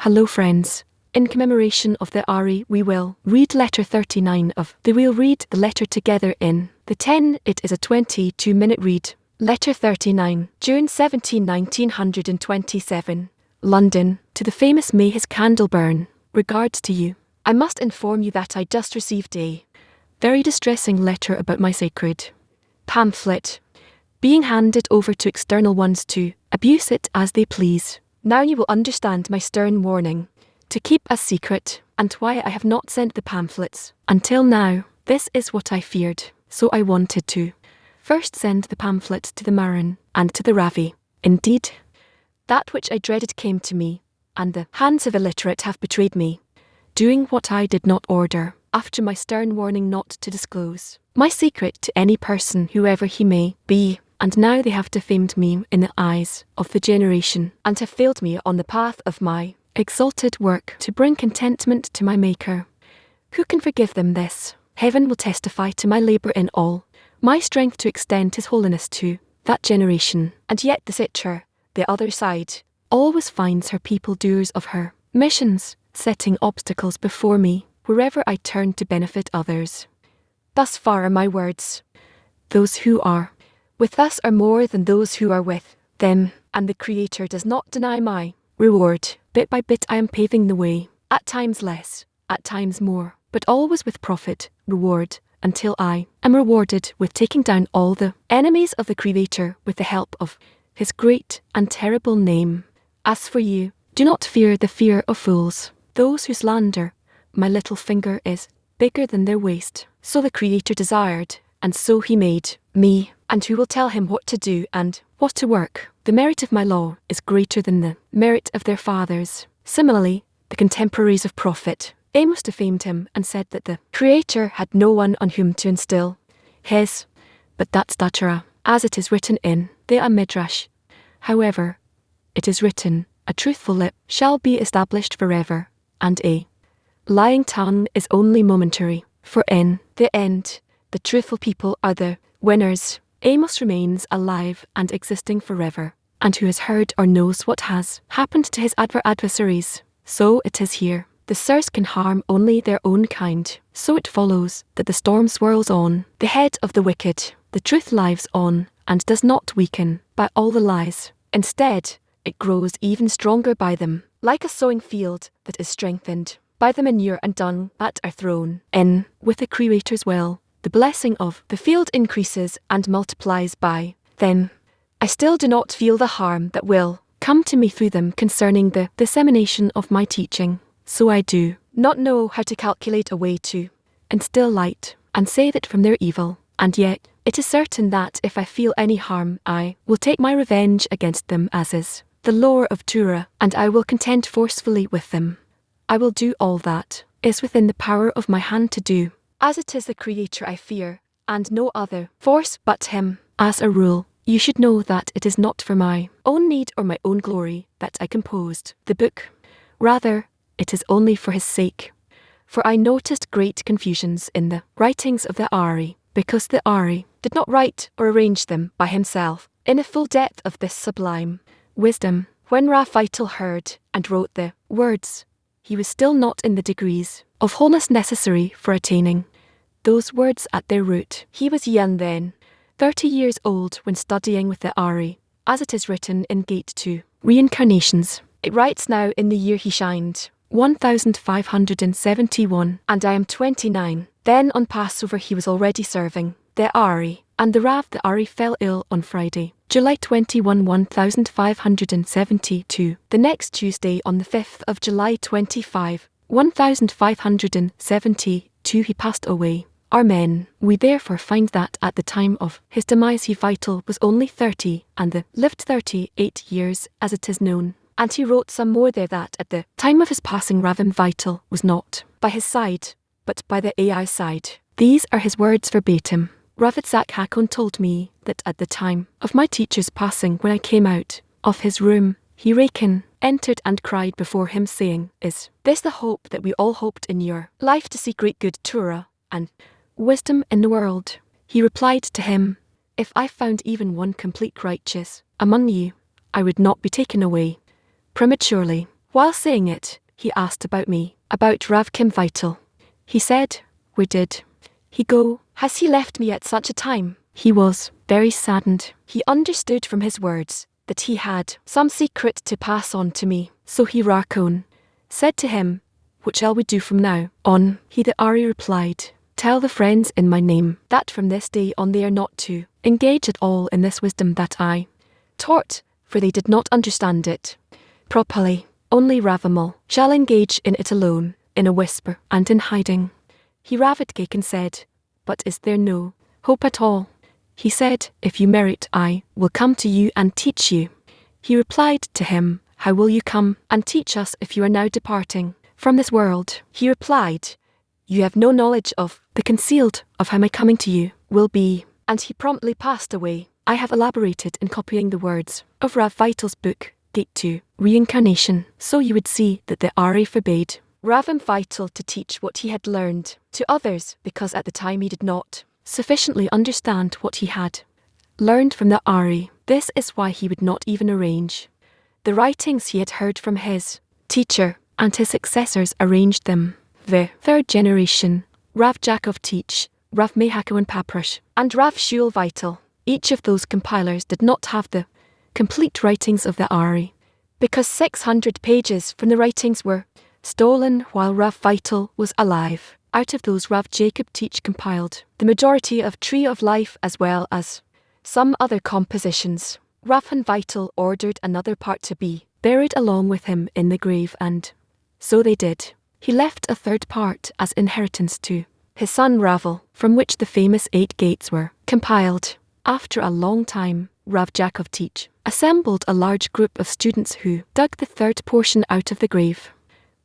Hello friends. In commemoration of the Ari, we will read letter 39 of the We'll read the letter together in the 10. It is a 22-minute read. Letter 39, June 17, 1927. London, to the famous May his candle burn. Regards to you. I must inform you that I just received a very distressing letter about my sacred pamphlet being handed over to external ones to abuse it as they please. Now you will understand my stern warning to keep a secret, and why I have not sent the pamphlets until now. This is what I feared, so I wanted to first send the pamphlet to the Marin and to the Ravi. Indeed, that which I dreaded came to me, and the hands of illiterate have betrayed me, doing what I did not order, after my stern warning not to disclose my secret to any person, whoever he may be. And now they have defamed me in the eyes of the generation, and have failed me on the path of my exalted work to bring contentment to my Maker. Who can forgive them this? Heaven will testify to my labour in all my strength to extend His holiness to that generation. And yet the Sitcher, the other side, always finds her people doers of her missions, setting obstacles before me wherever I turn to benefit others. Thus far are my words. Those who are with us are more than those who are with them, and the Creator does not deny my reward. Bit by bit I am paving the way, at times less, at times more, but always with profit, reward, until I am rewarded with taking down all the enemies of the Creator with the help of His great and terrible name. As for you, do not fear the fear of fools, those who slander. My little finger is bigger than their waist. So the Creator desired, and so He made me. And who will tell Him what to do and what to work? The merit of my law is greater than the merit of their fathers. Similarly, the contemporaries of Prophet Amos defamed him and said that the Creator had no one on whom to instill His, but that's Torah, as it is written in the Midrash. However, it is written, a truthful lip shall be established forever, and a lying tongue is only momentary, for in the end, the truthful people are the winners. Amos remains alive and existing forever, and who has heard or knows what has happened to his adversaries? So it is here. The sirs can harm only their own kind. So it follows that the storm swirls on the head of the wicked. The truth lives on and does not weaken by all the lies. Instead, it grows even stronger by them, like a sowing field that is strengthened by the manure and dung that are thrown in with the Creator's will. The blessing of the field increases and multiplies by them. I still do not feel the harm that will come to me through them concerning the dissemination of my teaching. So I do not know how to calculate a way to instill light and save it from their evil. And yet, it is certain that if I feel any harm, I will take my revenge against them, as is the law of Torah, and I will contend forcefully with them. I will do all that is within the power of my hand to do, as it is the Creator I fear, and no other force but Him. As a rule, you should know that it is not for my own need or my own glory that I composed the book. Rather, it is only for His sake. For I noticed great confusions in the writings of the Ari, because the Ari did not write or arrange them by himself in the full depth of this sublime wisdom. When Raphael heard and wrote the words, he was still not in the degrees of wholeness necessary for attaining those words at their root. He was young then, 30 years old when studying with the Ari, as it is written in Gate 2, Reincarnations. It writes now in the year he shined, 1571, and I am 29. Then on Passover he was already serving the Ari, and the Rav the Ari fell ill on Friday, July 21, 1572. The next Tuesday on the 5th of July 25, 1572 he passed away. Amen. We therefore find that at the time of his demise he vital was only 30, and the lived 38 years as it is known. And he wrote some more there that at the time of his passing Ravim vital was not by his side, but by the AI side. These are his words verbatim. Rav Itzhak Hakon told me that at the time of my teacher's passing, when I came out of his room, he Rakin entered and cried before him, saying, Is this the hope that we all hoped in your life, to see great good Torah and wisdom in the world? He replied to him, If I found even one complete righteous among you, I would not be taken away prematurely. While saying it, he asked about me, about Rav Kim Vital. He said, "Where did he go? Has he left me at such a time?" He was very saddened. He understood from his words that he had some secret to pass on to me. So he Rakon said to him, "What shall we do from now on?" He the Ari replied, "Tell the friends in my name that from this day on they are not to engage at all in this wisdom that I taught, for they did not understand it properly. Only Ravamal shall engage in it alone, in a whisper and in hiding." He Ravitgake and said, "But is there no hope at all?" He said, "If you merit, I will come to you and teach you." He replied to him, "How will you come and teach us if you are now departing from this world?" He replied, "You have no knowledge of the concealed of how my coming to you will be." And he promptly passed away. I have elaborated in copying the words of Rav Vital's book, Gate to Reincarnation, so you would see that the Ari forbade Ravim Vital to teach what he had learned to others, because at the time he did not sufficiently understand what he had learned from the Ari. This is why he would not even arrange the writings he had heard from his teacher, and his successors arranged them. The third generation, Rav Jacob Teach, Rav Mehakoan Paprush, and Rav Shul Vital, each of those compilers did not have the complete writings of the Ari, because 600 pages from the writings were stolen while Rav Vital was alive. Out of those Rav Jacob Teach compiled the majority of Tree of Life as well as some other compositions. Rav Han Vital ordered another part to be buried along with him in the grave, and so they did. He left a third part as inheritance to his son Ravel, from which the famous 8 gates were compiled. After a long time, Rav Jacob Teach assembled a large group of students who dug the third portion out of the grave.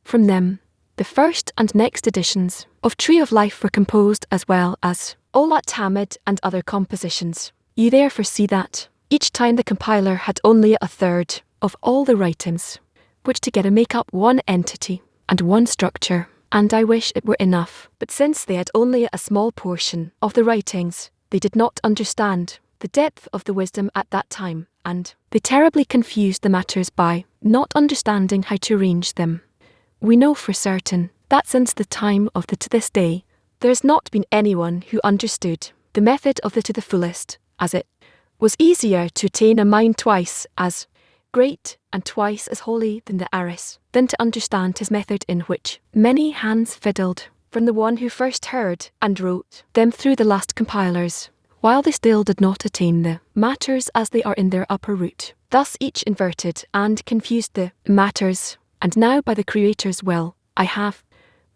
From them, the first and next editions of Tree of Life were composed, as well as Olat Hamid and other compositions. You therefore see that each time the compiler had only a third of all the writings, which together make up one entity and one structure, and I wish it were enough. But since they had only a small portion of the writings, they did not understand the depth of the wisdom at that time, and they terribly confused the matters by not understanding how to arrange them. We know for certain that since the time of the to this day, there has not been anyone who understood the method of the to the fullest, as it was easier to attain a mind twice as great and twice as holy than the Aris, than to understand his method, in which many hands fiddled, from the one who first heard and wrote them through the last compilers, while they still did not attain the matters as they are in their upper root. Thus each inverted and confused the matters, and now by the Creator's will, I have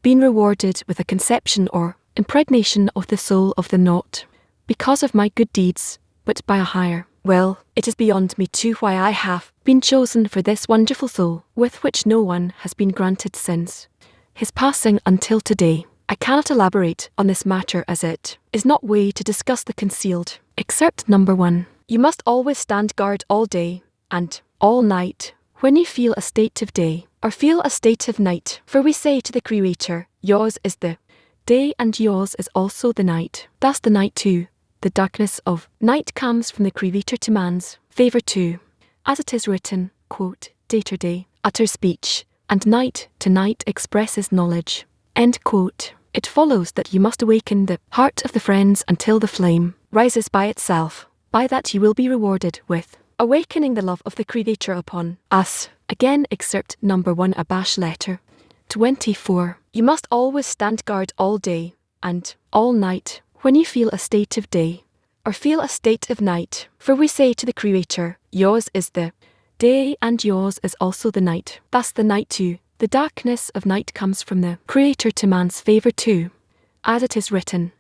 been rewarded with a conception or impregnation of the soul of the not, because of my good deeds, but by a higher will. It is beyond me too why I have been chosen for this wonderful soul, with which no one has been granted since his passing until today. I cannot elaborate on this matter, as it is not way to discuss the concealed. Excerpt number 1. You must always stand guard all day and all night when you feel a state of day, or feel a state of night. For we say to the Creator, yours is the day and yours is also the night. Thus the night too, the darkness of night comes from the Creator to man's favour too. As it is written, quote, day to day utters speech, and night to night expresses knowledge. End quote. It follows that you must awaken the heart of the friends until the flame rises by itself. By that you will be rewarded with awakening the love of the Creator upon us. Again, excerpt number 1, Abash letter 24. You must always stand guard all day and all night when you feel a state of day, or feel a state of night. For we say to the Creator, yours is the day and yours is also the night. Thus the night too, the darkness of night comes from the Creator to man's favour too. As it is written,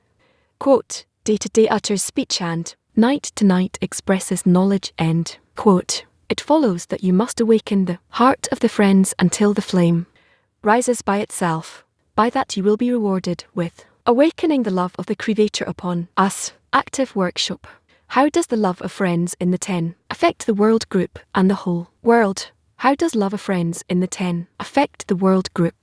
quote, day to day utters speech and night to night expresses knowledge. End quote. It follows that you must awaken the heart of the friends until the flame rises by itself. By that you will be rewarded with awakening the love of the Creator upon us. Active workshop. How does the love of friends in the 10 affect the world group and the whole world? How does love of friends in the 10 affect the world group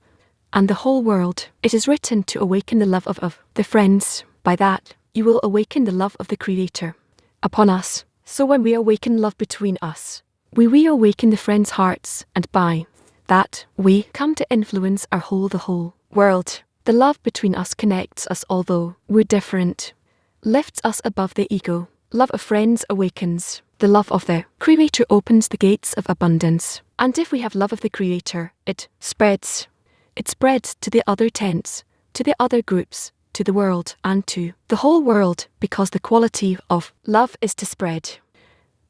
and the whole world? It is written to awaken the love of the friends. By that, you will awaken the love of the Creator upon us. So when we awaken love between us, we awaken the friends' hearts, and by that we come to influence the whole world. The love between us connects us although we're different, lifts us above the ego. Love of friends awakens. The love of the Creator opens the gates of abundance. And if we have love of the Creator, it spreads. It spreads to the other tents, to the other groups, to the world, and to the whole world, because the quality of love is to spread.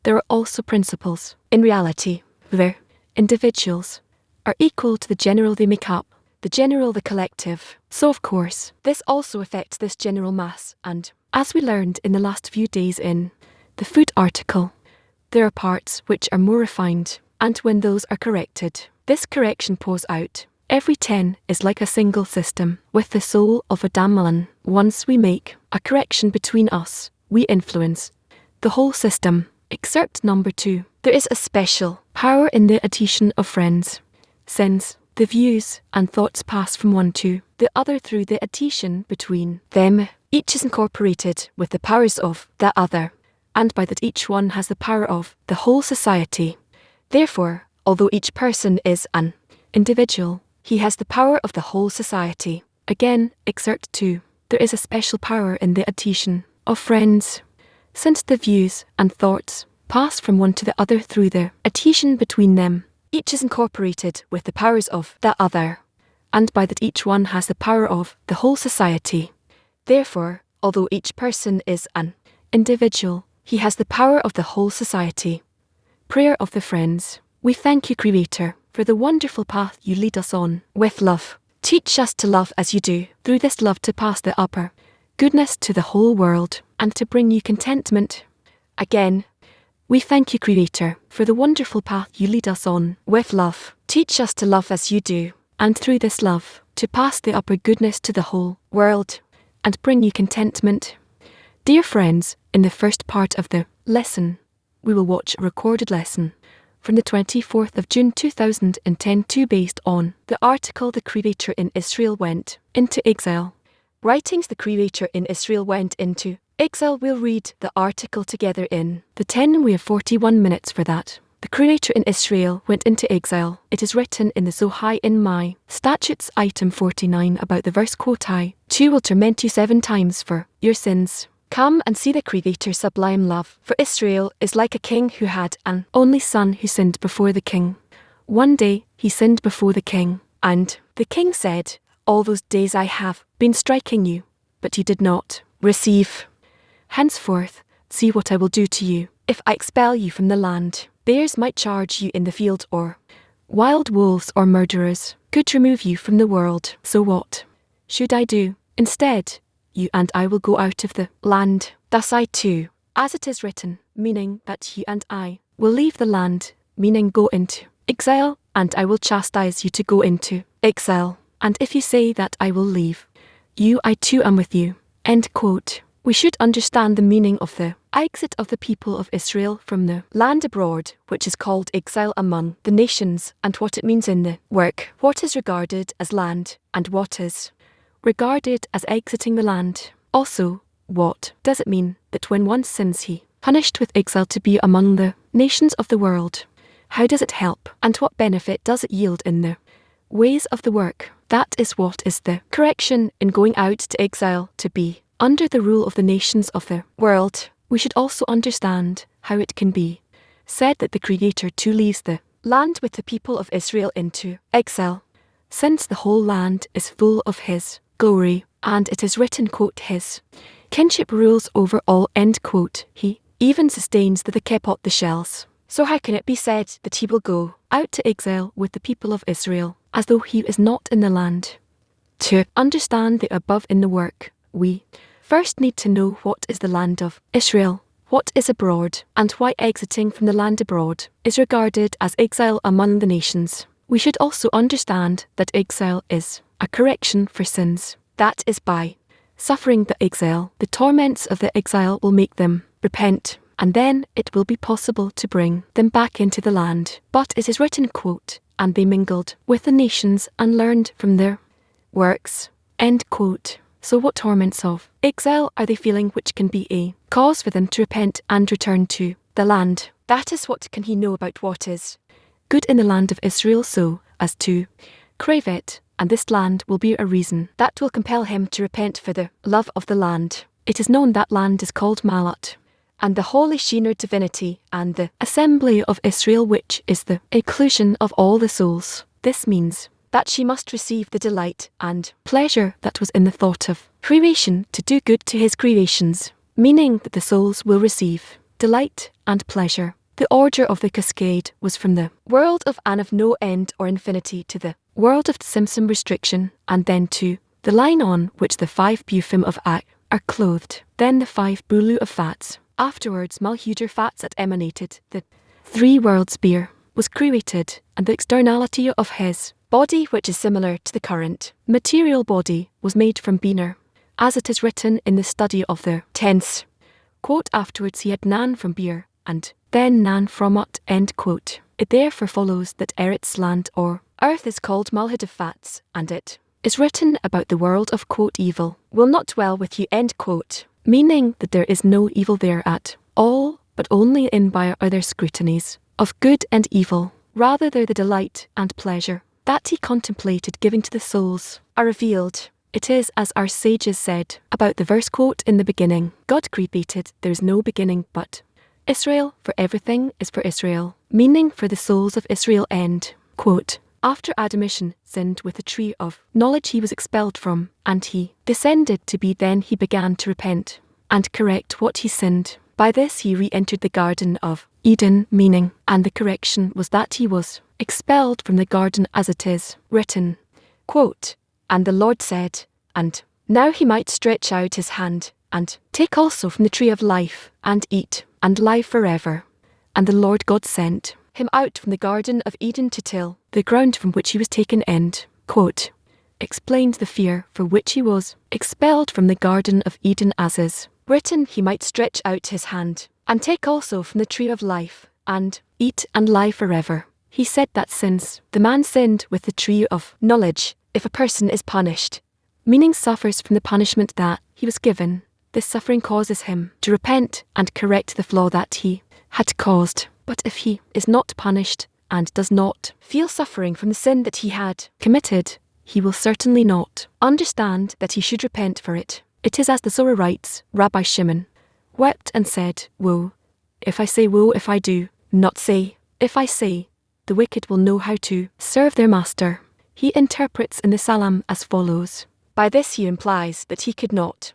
There are also principles. In reality, the individuals are equal to the general they make up, the general the collective. So of course, this also affects this general mass, and as we learned in the last few days in the food article, there are parts which are more refined, and when those are corrected, this correction pours out. Every 10 is like a single system, with the soul of a Dhammalan. Once we make a correction between us, we influence the whole system. Excerpt number 2. There is a special power in the adhesion of friends, since the views and thoughts pass from one to the other through the adhesion between them. Each is incorporated with the powers of the other, and by that each one has the power of the whole society. Therefore, although each person is an individual, he has the power of the whole society. Again, excerpt 2. There is a special power in the adhesion of friends, since the views and thoughts pass from one to the other through the adhesion between them. Each is incorporated with the powers of the other, and by that each one has the power of the whole society. Therefore, although each person is an individual, he has the power of the whole society. Prayer of the Friends. We thank you, Creator, for the wonderful path you lead us on with love. Teach us to love as you do, through this love to pass the upper goodness to the whole world, and to bring you contentment. Again, we thank you, Creator, for the wonderful path you lead us on with love. Teach us to love as you do, and through this love, to pass the upper goodness to the whole world, and bring you contentment. Dear friends, in the first part of the lesson, we will watch a recorded lesson from the 24th of June 2010 based on the article The Creator in Israel Went into Exile. Writings The Creator in Israel Went into Exile. We'll read the article together in the 10. We have 41 minutes for that. The Creator in Israel went into exile. It is written in the Zohai in my statutes item 49 about the verse quote I, 2 will torment you 7 times for your sins. Come and see the Creator's sublime love. For Israel is like a king who had an only son who sinned before the king. One day he sinned before the king, and the king said, all those days I have been striking you, but you did not receive. Henceforth, see what I will do to you, if I expel you from the land. Bears might charge you in the field, or wild wolves or murderers could remove you from the world. So what should I do? Instead, you and I will go out of the land. Thus I too, as it is written, meaning that you and I will leave the land, meaning go into exile, and I will chastise you to go into exile. And if you say that I will leave you, I too am with you. End quote. We should understand the meaning of the exit of the people of Israel from the land abroad, which is called exile among the nations, and what it means in the work, what is regarded as land, and what is regarded as exiting the land. Also, what does it mean that when one sins he punished with exile to be among the nations of the world? How does it help, and what benefit does it yield in the ways of the work? That is what is the correction in going out to exile, to be under the rule of the nations of the world. We should also understand how it can be said that the Creator too leaves the land with the people of Israel into exile, since the whole land is full of His glory, and it is written, quote, His kinship rules over all, end quote. He even sustains the kepot, the shells. So how can it be said that He will go out to exile with the people of Israel, as though He is not in the land? To understand the above in the work, we first need to know what is the land of Israel, what is abroad, and why exiting from the land abroad is regarded as exile among the nations. We should also understand that exile is a correction for sins. That is by suffering the exile, the torments of the exile will make them repent, and then it will be possible to bring them back into the land. But it is written, quote, and they mingled with the nations and learned from their works, end quote. So what torments of exile are they feeling which can be a cause for them to repent and return to the land? That is what can He know about what is good in the land of Israel. So, as to crave it, and this land will be a reason that will compel him to repent for the love of the land. It is known that land is called Malat, and the holy Shinar divinity, and the assembly of Israel, which is the inclusion of all the souls. This means that she must receive the delight and pleasure that was in the thought of creation to do good to his creations, meaning that the souls will receive delight and pleasure. The order of the cascade was from the world of An of no end or infinity to the world of Simsim restriction, and then to the line on which the 5 Bufim of Ak are clothed, then the 5 Bulu of Fats. Afterwards Malhuder Fats at emanated, the 3 worlds beer was created, and the externality of his body, which is similar to the current material body, was made from Bener, as it is written in the study of the tense. Quote, afterwards he had Nan from beer, and then Nan from Ut, end quote. It therefore follows that Eretz land or earth is called Malhud of Fats, and it is written about the world of quote evil will not dwell with you, end quote, meaning that there is no evil there at all, but only in by other scrutinies of good and evil, rather the delight and pleasure that he contemplated giving to the souls are revealed. It is as our sages said about the verse quote in the beginning, God created, there is no beginning but Israel, for everything is for Israel, meaning for the souls of Israel, end quote. After Adamishan sinned with the tree of knowledge he was expelled from, and he descended to be, then he began to repent and correct what he sinned. By this he re-entered the Garden of Eden, meaning, and the correction was that he was expelled from the garden, as it is written, quote, and the Lord said, and now he might stretch out his hand, and take also from the tree of life, and eat, and live forever. And the Lord God sent him out from the Garden of Eden to till the ground from which he was taken, end quote. Explained the fear for which he was expelled from the Garden of Eden, as is written, he might stretch out his hand, and take also from the tree of life, and eat and live forever. He said that since the man sinned with the tree of knowledge, if a person is punished, meaning suffers from the punishment that he was given, this suffering causes him to repent and correct the flaw that he had caused. But if he is not punished, and does not feel suffering from the sin that he had committed, he will certainly not understand that he should repent for it. It is as the Zohar writes, Rabbi Shimon wept and said, woe, if I say woe if I do not say, if I say, the wicked will know how to serve their master. He interprets in the Salam as follows. By this he implies that he could not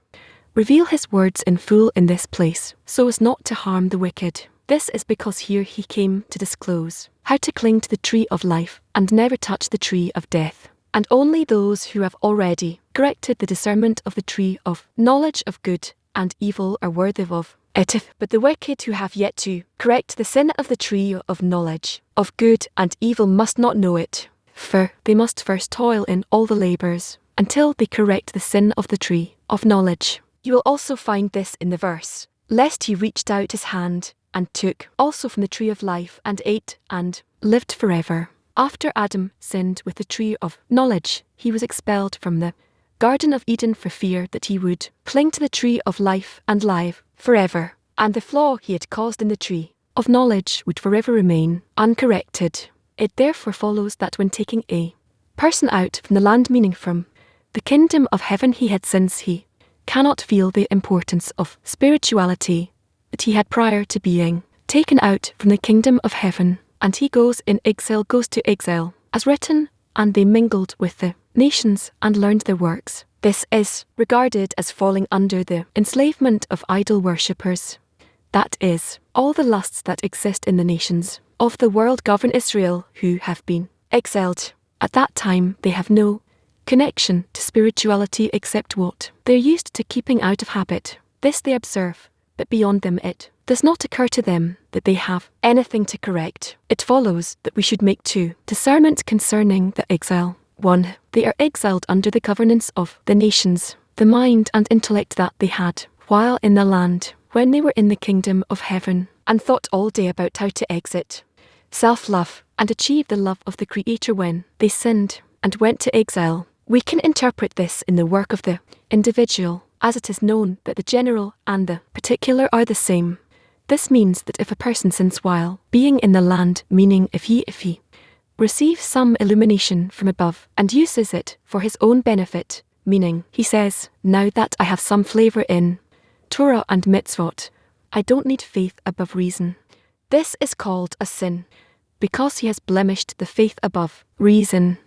reveal his words in full in this place, so as not to harm the wicked. This is because here he came to disclose how to cling to the tree of life and never touch the tree of death. And only those who have already corrected the discernment of the tree of knowledge of good and evil are worthy of it. But the wicked who have yet to correct the sin of the tree of knowledge of good and evil must not know it, for they must first toil in all the labours until they correct the sin of the tree of knowledge. You will also find this in the verse, lest he reached out his hand and took also from the tree of life and ate and lived forever. After Adam sinned with the tree of knowledge, he was expelled from the Garden of Eden for fear that he would cling to the tree of life and live forever, and the flaw he had caused in the tree of knowledge would forever remain uncorrected. It therefore follows that when taking a person out from the land, meaning from the kingdom of heaven, he had, since he cannot feel the importance of spirituality that he had prior to being taken out from the kingdom of heaven, and he goes to exile, as written, and they mingled with the nations and learned their works. This is regarded as falling under the enslavement of idol worshippers. That is, all the lusts that exist in the nations of the world govern Israel, who have been exiled. At that time they have no connection to spirituality except what they are used to keeping out of habit. This they observe, but beyond them it does not occur to them that they have anything to correct. It follows that we should make two discernment concerning the exile. 1. They are exiled under the governance of the nations, the mind and intellect that they had while in the land, when they were in the kingdom of heaven, and thought all day about how to exit self-love and achieve the love of the Creator when they sinned and went to exile. We can interpret this in the work of the individual, as it is known that the general and the particular are the same. This means that if a person sins while being in the land, meaning if he receives some illumination from above and uses it for his own benefit, meaning, he says, now that I have some flavor in Torah and mitzvot, I don't need faith above reason. This is called a sin, because he has blemished the faith above reason.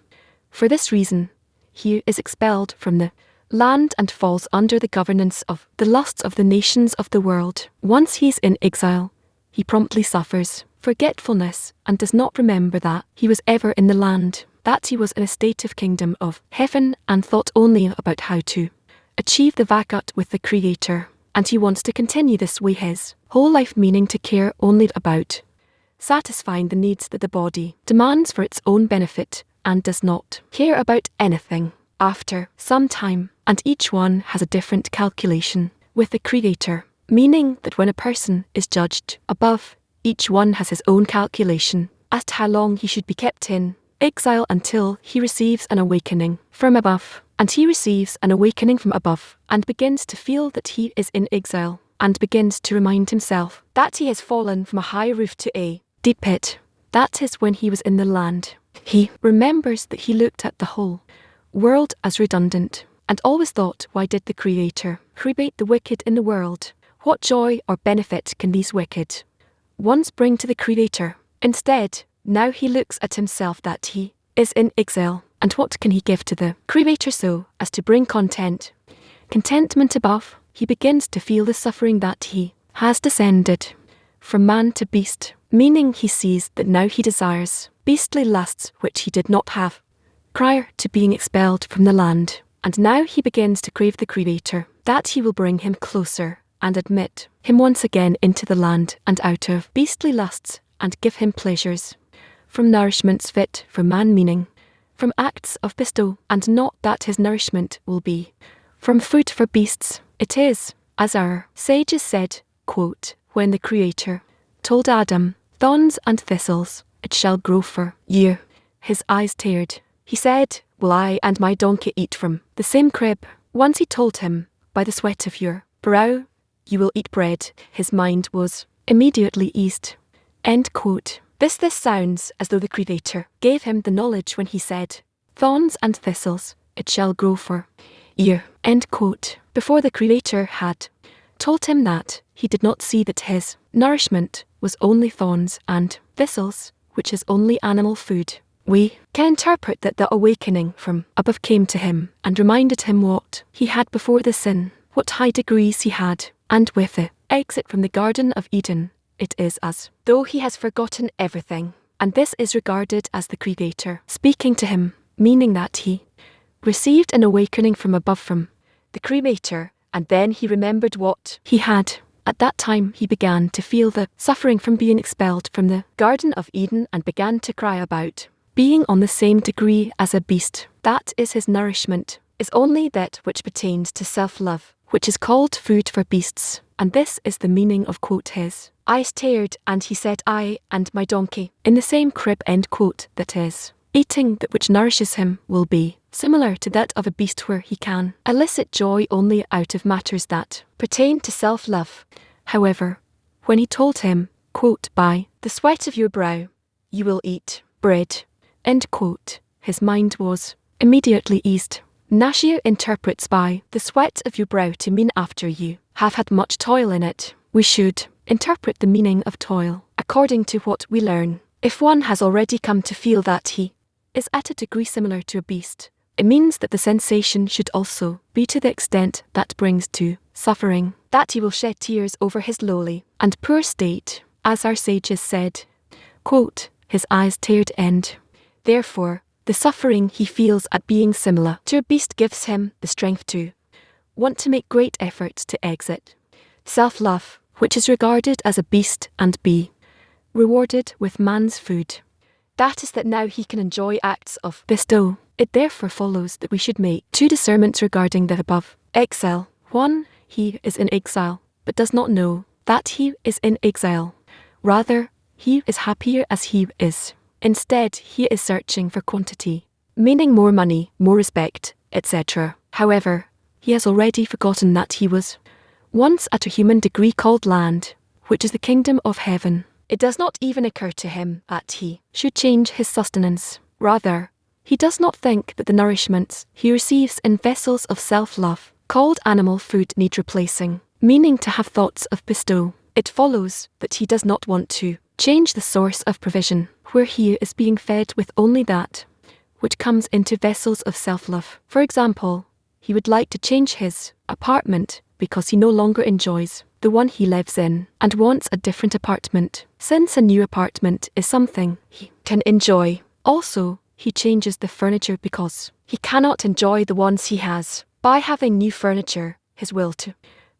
For this reason, he is expelled from the land and falls under the governance of the lusts of the nations of the world. Once he is in exile, he promptly suffers forgetfulness and does not remember that he was ever in the land, that he was in a state of kingdom of heaven and thought only about how to achieve the vagat with the Creator. And he wants to continue this way his whole life, meaning to care only about satisfying the needs that the body demands for its own benefit and does not care about anything after some time. And each one has a different calculation with the Creator, meaning that when a person is judged above, each one has his own calculation as to how long he should be kept in exile until he receives an awakening from above. And he receives an awakening from above and begins to feel that he is in exile and begins to remind himself that he has fallen from a high roof to a deep pit. That is when he was in the land. He remembers that he looked at the whole world as redundant and always thought, why did the Creator create the wicked in the world? What joy or benefit can these wicked ones bring to the Creator? Instead, now he looks at himself that he is in exile, and what can he give to the Creator so as to bring contentment above? He begins to feel the suffering that he has descended from man to beast, meaning he sees that now he desires beastly lusts which he did not have prior to being expelled from the land. And now he begins to crave the Creator, that he will bring him closer and admit him once again into the land and out of beastly lusts and give him pleasures from nourishments fit for man, meaning from acts of bestow, and not that his nourishment will be from food for beasts. It is, as our sages said, quote, when the Creator told Adam, thorns and thistles, it shall grow for you. His eyes teared. He said, will I and my donkey eat from the same crib? Once he told him, by the sweat of your brow, you will eat bread. His mind was immediately eased. End quote. This sounds as though the Creator gave him the knowledge when he said, thorns and thistles, it shall grow for you. End quote. Before the Creator had told him that, he did not see that his nourishment was only thorns and thistles, which is only animal food. We can interpret that the awakening from above came to him and reminded him what he had before the sin, what high degrees he had, and with the exit from the Garden of Eden, it is as though he has forgotten everything, and this is regarded as the Creator speaking to him, meaning that he received an awakening from above from the Creator, and then he remembered what he had. At that time he began to feel the suffering from being expelled from the Garden of Eden and began to cry about being on the same degree as a beast. That is his nourishment, is only that which pertains to self-love, which is called food for beasts. And this is the meaning of quote his eyes teared, and he said, I and my donkey in the same crib, end quote. That is, eating that which nourishes him will be similar to that of a beast, where he can elicit joy only out of matters that pertain to self-love. However, when he told him, quote, by the sweat of your brow, you will eat bread, end quote, his mind was immediately eased. Nashio interprets by the sweat of your brow to mean after you have had much toil in it. We should interpret the meaning of toil according to what we learn. If one has already come to feel that he is at a degree similar to a beast, it means that the sensation should also be to the extent that brings to suffering, that he will shed tears over his lowly and poor state, as our sages said, quote, his eyes teared, end. Therefore, the suffering he feels at being similar to a beast gives him the strength to want to make great efforts to exit self-love, which is regarded as a beast, and be rewarded with man's food. That is that now he can enjoy acts of bestow. It therefore follows that we should make two discernments regarding the above exile. 1. He is in exile, but does not know that he is in exile. Rather, he is happier as he is. Instead, he is searching for quantity, meaning more money, more respect, etc. However, he has already forgotten that he was once at a human degree called land, which is the kingdom of heaven. It does not even occur to him that he should change his sustenance. Rather, he does not think that the nourishments he receives in vessels of self-love, called animal food, need replacing, meaning to have thoughts of bestow. It follows that he does not want to change the source of provision, where he is being fed with only that which comes into vessels of self-love. For example, he would like to change his apartment because he no longer enjoys the one he lives in and wants a different apartment. Since a new apartment is something he can enjoy, also he changes the furniture because he cannot enjoy the ones he has. By having new furniture, his will to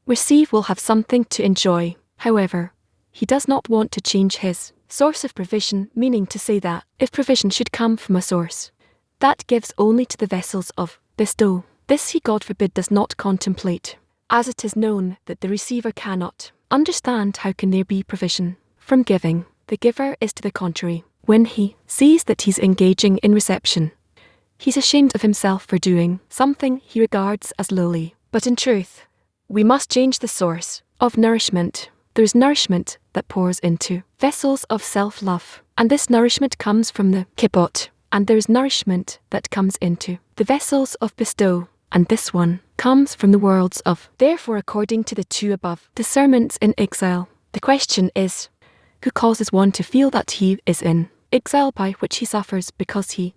receive will have something to enjoy. However, he does not want to change his source of provision, meaning to say that if provision should come from a source that gives only to the vessels of bestow, this he, God forbid, does not contemplate, as it is known that the receiver cannot understand how can there be provision from giving. The giver is to the contrary. When he sees that he's engaging in reception, he's ashamed of himself for doing something he regards as lowly. But in truth, we must change the source of nourishment. There is nourishment that pours into vessels of self-love, and this nourishment comes from the kibbot, and there is nourishment that comes into the vessels of bestow, and this one comes from the worlds of. Therefore, according to the two above discernments in exile, the question is, who causes one to feel that he is in exile, by which he suffers because he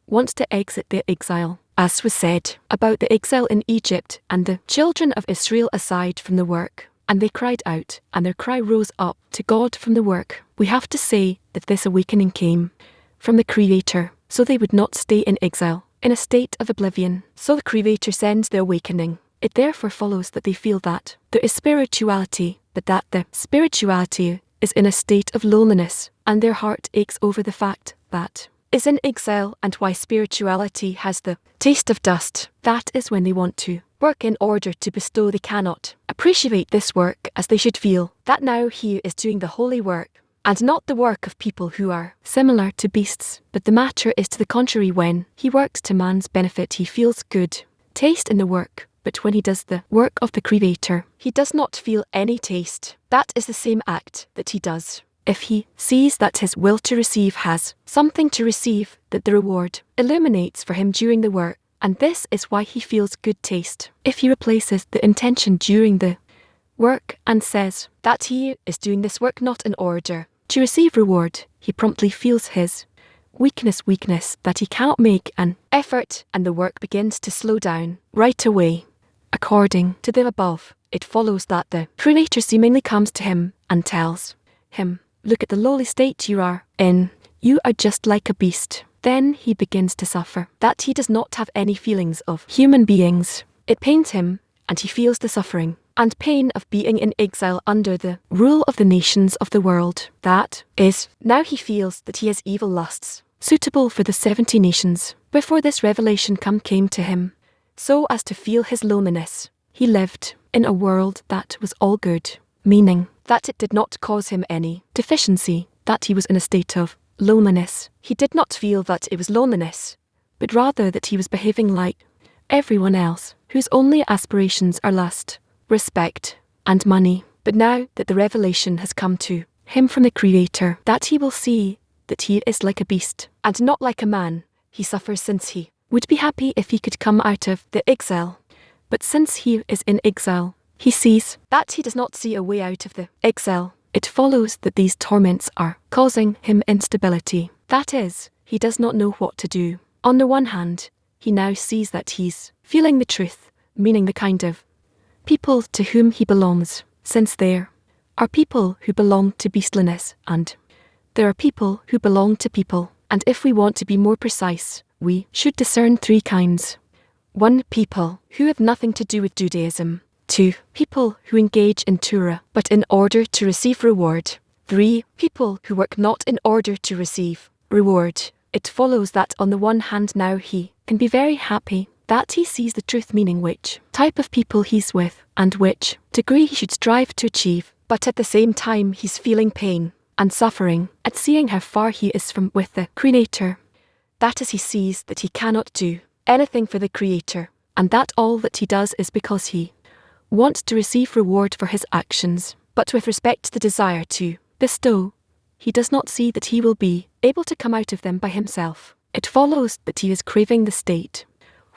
wants to exit the exile? As was said about the exile in Egypt and the children of Israel aside from the work, and they cried out, and their cry rose up to God from the work. We have to say that this awakening came from the Creator, so they would not stay in exile, in a state of oblivion. So the Creator sends the awakening. It therefore follows that they feel that there is spirituality, but that the spirituality is in a state of loneliness, and their heart aches over the fact that is in exile, and why spirituality has the taste of dust. That is when they want to work in order to bestow. They cannot appreciate this work as they should feel that now he is doing the holy work, and not the work of people who are similar to beasts. But the matter is to the contrary. When he works to man's benefit, he feels good taste in the work, but when he does the work of the Creator, he does not feel any taste. That is the same act that he does if he sees that his will to receive has something to receive, that the reward illuminates for him during the work, and this is why he feels good taste. If he replaces the intention during the work and says that he is doing this work not in order to receive reward, he promptly feels his weakness that he cannot make an effort, and the work begins to slow down right away. According to the above, it follows that the Creator seemingly comes to him and tells him, "Look at the lowly state you are in. You are just like a beast." Then he begins to suffer, that he does not have any feelings of human beings. It pains him, and he feels the suffering and pain of being in exile under the rule of the nations of the world. That is, now he feels that he has evil lusts, suitable for the 70 nations. Before this revelation came to him, so as to feel his loneliness, he lived in a world that was all good, meaning that it did not cause him any deficiency, that he was in a state of loneliness. He did not feel that it was loneliness, but rather that he was behaving like everyone else, whose only aspirations are lust, respect, and money. But now that the revelation has come to him from the Creator, that he will see that he is like a beast, and not like a man, he suffers, since he would be happy if he could come out of the exile. But since he is in exile, he sees that he does not see a way out of the exile. It follows that these torments are causing him instability. That is, he does not know what to do. On the one hand, he now sees that he's feeling the truth, meaning the kind of people to whom he belongs, since there are people who belong to beastliness, and there are people who belong to people. And if we want to be more precise, we should discern 3 kinds. 1. People who have nothing to do with Judaism. 2. People who engage in Torah, but in order to receive reward. 3. People who work not in order to receive reward. It follows that on the one hand now he can be very happy that he sees the truth, meaning which type of people he's with, and which degree he should strive to achieve, but at the same time he's feeling pain and suffering at seeing how far he is from with the Creator. That is, he sees that he cannot do anything for the Creator, and that all that he does is because he wants to receive reward for his actions. But with respect to the desire to bestow, he does not see that he will be able to come out of them by himself. It follows that he is craving the state.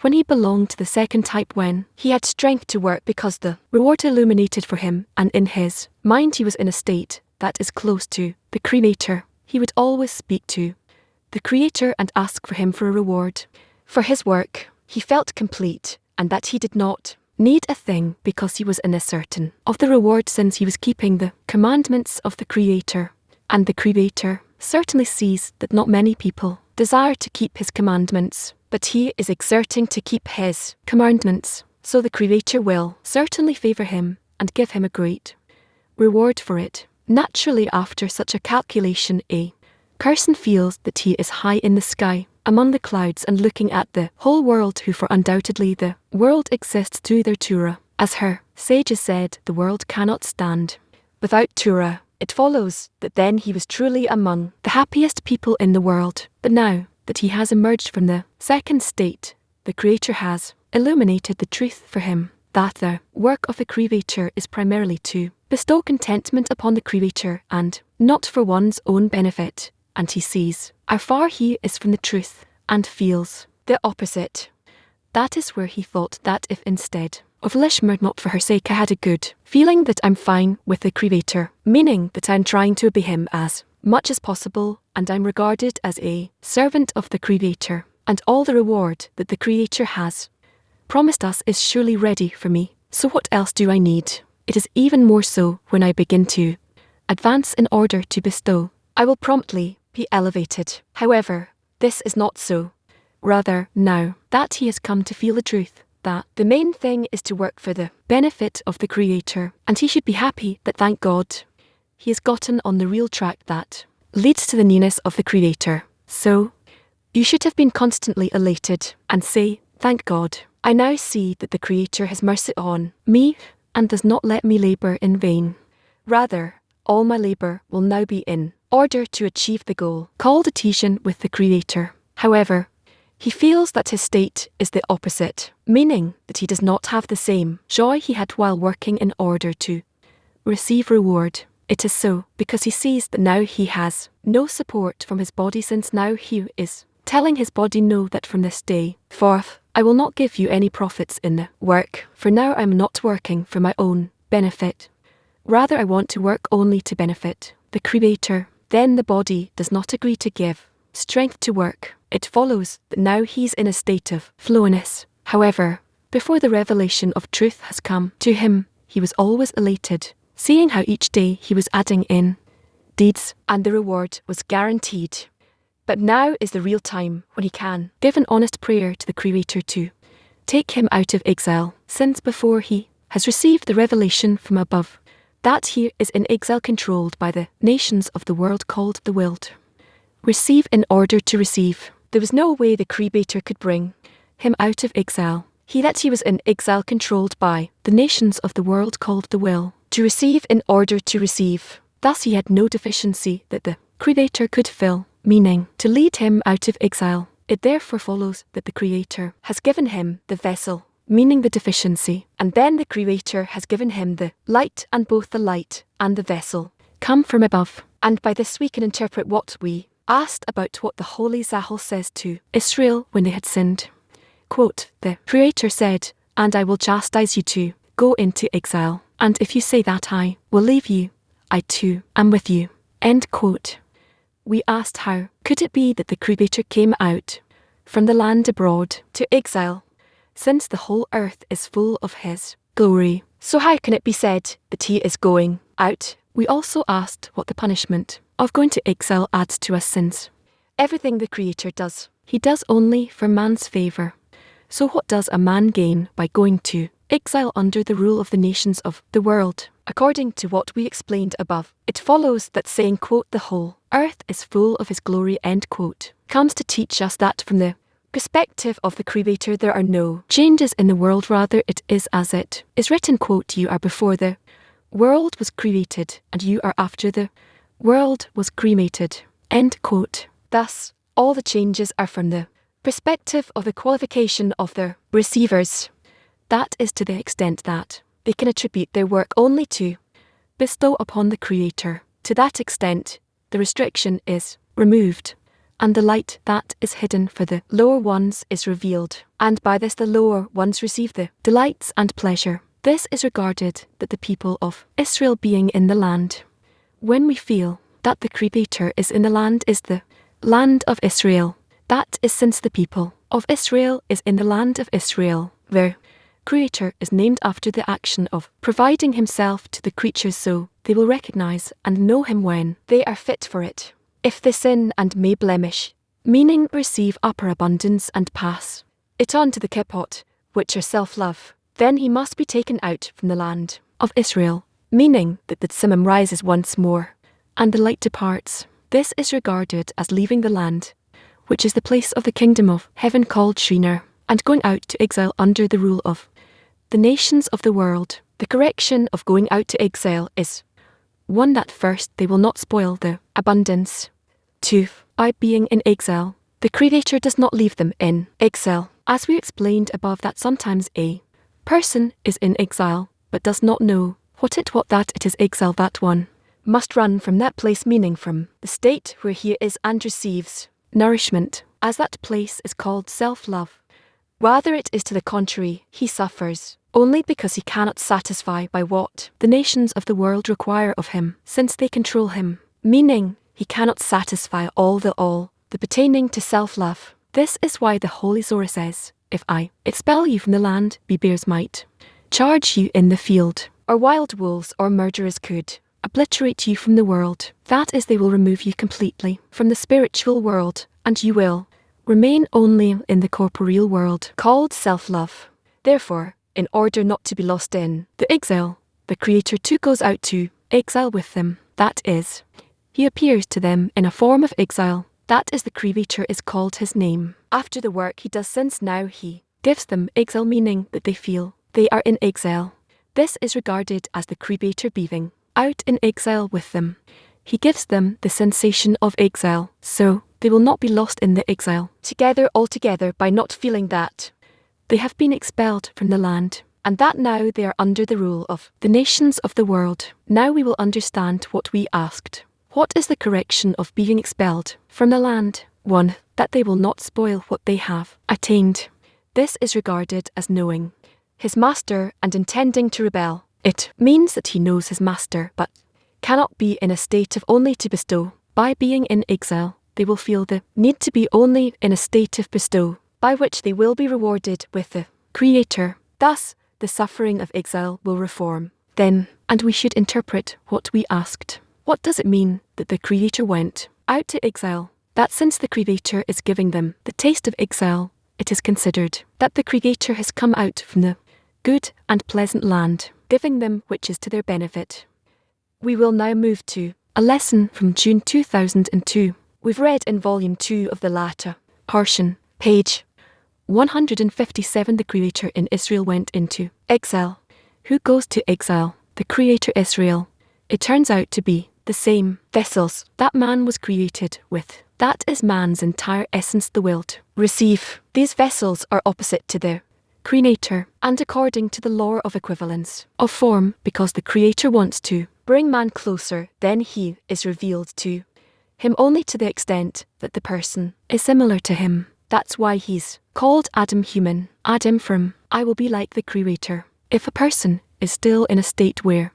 When he belonged to the second type, when he had strength to work because the reward illuminated for him, and in his mind he was in a state that is close to the Creator, he would always speak to the Creator and ask for him for a reward. For his work, he felt complete, and that he did not need a thing because he was in a certain of the reward, since he was keeping the commandments of the Creator. And the Creator certainly sees that not many people desire to keep his commandments, but he is exerting to keep his commandments, so the Creator will certainly favour him and give him a great reward for it. Naturally, after such a calculation, a person feels that he is high in the sky, among the clouds, and looking at the whole world, who for undoubtedly the world exists through their Torah. As her sages said, the world cannot stand without Torah. It follows that then he was truly among the happiest people in the world. But now that he has emerged from the second state, the Creator has illuminated the truth for him, that the work of the Creator is primarily to bestow contentment upon the Creator and not for one's own benefit. And he sees how far he is from the truth and feels the opposite. That is where he thought that if instead of Lishmer, not for her sake, I had a good feeling that I'm fine with the Creator, meaning that I'm trying to obey him as much as possible, and I'm regarded as a servant of the Creator, and all the reward that the Creator has promised us is surely ready for me. So what else do I need? It is even more so when I begin to advance in order to bestow. I will promptly be elevated. However, this is not so. Rather, now that he has come to feel the truth, that the main thing is to work for the benefit of the Creator, and he should be happy that, thank God, he has gotten on the real track that leads to the nearness of the Creator. So, you should have been constantly elated and say, thank God, I now see that the Creator has mercy on me and does not let me labour in vain. Rather, all my labour will now be in order to achieve the goal called adhesion with the Creator. However, he feels that his state is the opposite, meaning that he does not have the same joy he had while working in order to receive reward. It is so because he sees that now he has no support from his body, since now he is telling his body, know that from this day forth I will not give you any profits in the work, for now I am not working for my own benefit. Rather, I want to work only to benefit the Creator. Then the body does not agree to give strength to work. It follows that now he's in a state of flowness. However, before the revelation of truth has come to him, he was always elated, seeing how each day he was adding in deeds, and the reward was guaranteed. But now is the real time when he can give an honest prayer to the Creator to take him out of exile, since before he has received the revelation from above that he is in exile controlled by the nations of the world called the world. Receive in order to receive. There was no way the Creator could bring him out of exile. He was in exile controlled by the nations of the world called the will. To receive in order to receive. Thus he had no deficiency that the Creator could fill, meaning to lead him out of exile. It therefore follows that the Creator has given him the vessel, meaning the deficiency, and then the Creator has given him the light, and both the light and the vessel come from above. And by this we can interpret what we asked about what the Holy Zahal says to Israel when they had sinned. Quote, the Creator said, and I will chastise you to go into exile, and if you say that I will leave you, I too am with you. End quote. We asked how could it be that the Creator came out from the land abroad to exile, since the whole earth is full of his glory. So how can it be said that he is going out? We also asked what the punishment of going to exile adds to us, since everything the Creator does, he does only for man's favour. So what does a man gain by going to exile under the rule of the nations of the world? According to what we explained above, it follows that saying, quote, the whole earth is full of his glory, end quote, comes to teach us that from the perspective of the Creator there are no changes in the world, rather it is as it is written, quote, you are before the world was created, and you are after the world was cremated, end quote. Thus, all the changes are from the perspective of the qualification of the receivers. That is to the extent that they can attribute their work only to bestow upon the Creator. To that extent, the restriction is removed, and the light that is hidden for the lower ones is revealed, and by this the lower ones receive the delights and pleasure. This is regarded that the people of Israel being in the land. When we feel that the Creator is in the land is the land of Israel, that is since the people of Israel is in the land of Israel. The Creator is named after the action of providing himself to the creatures so they will recognize and know him when they are fit for it. If they sin and may blemish, meaning receive upper abundance and pass it on to the kippot, which are self-love, then he must be taken out from the land of Israel, meaning that the tsimim rises once more, and the light departs. This is regarded as leaving the land, which is the place of the kingdom of heaven called Shinar, and going out to exile under the rule of the nations of the world. The correction of going out to exile is 1. That first they will not spoil the abundance. 2. By being in exile, the Creator does not leave them in exile. As we explained above that sometimes a person is in exile, but does not know what that it is exile, that one must run from that place, meaning from the state where he is and receives nourishment, as that place is called self-love. Rather it is to the contrary, he suffers, only because he cannot satisfy by what the nations of the world require of him, since they control him, meaning he cannot satisfy all the pertaining to self-love. This is why the Holy Zohar says, if I expel you from the land, bears might charge you in the field, or wild wolves or murderers could obliterate you from the world. That is, they will remove you completely from the spiritual world, and you will remain only in the corporeal world, called self-love. Therefore, in order not to be lost in the exile, the Creator too goes out to exile with them. That is, he appears to them in a form of exile. That is, the Creator is called his name after the work he does, since now he gives them exile, meaning that they feel they are in exile. This is regarded as the Creator being out in exile with them. He gives them the sensation of exile, so they will not be lost in the exile together altogether by not feeling that they have been expelled from the land, and that now they are under the rule of the nations of the world. Now we will understand what we asked. What is the correction of being expelled from the land? 1. That they will not spoil what they have attained. This is regarded as knowing his master and intending to rebel. It means that he knows his master but cannot be in a state of only to bestow. By being in exile, they will feel the need to be only in a state of bestow, by which they will be rewarded with the Creator. Thus, the suffering of exile will reform then, and we should interpret what we asked. What does it mean that the Creator went out to exile? That since the Creator is giving them the taste of exile, it is considered that the Creator has come out from the good and pleasant land, giving them which is to their benefit. We will now move to a lesson from June 2002. We've read in Volume 2 of the latter portion, page 157. The Creator in Israel went into exile. Who goes to exile? The Creator Israel. It turns out to be the same vessels that man was created with. That is man's entire essence, the will to receive. These vessels are opposite to the Creator, and according to the law of equivalence of form, because the Creator wants to bring man closer, then he is revealed to him only to the extent that the person is similar to him. That's why he's called Adam human. Adam from I will be like the Creator. If a person is still in a state where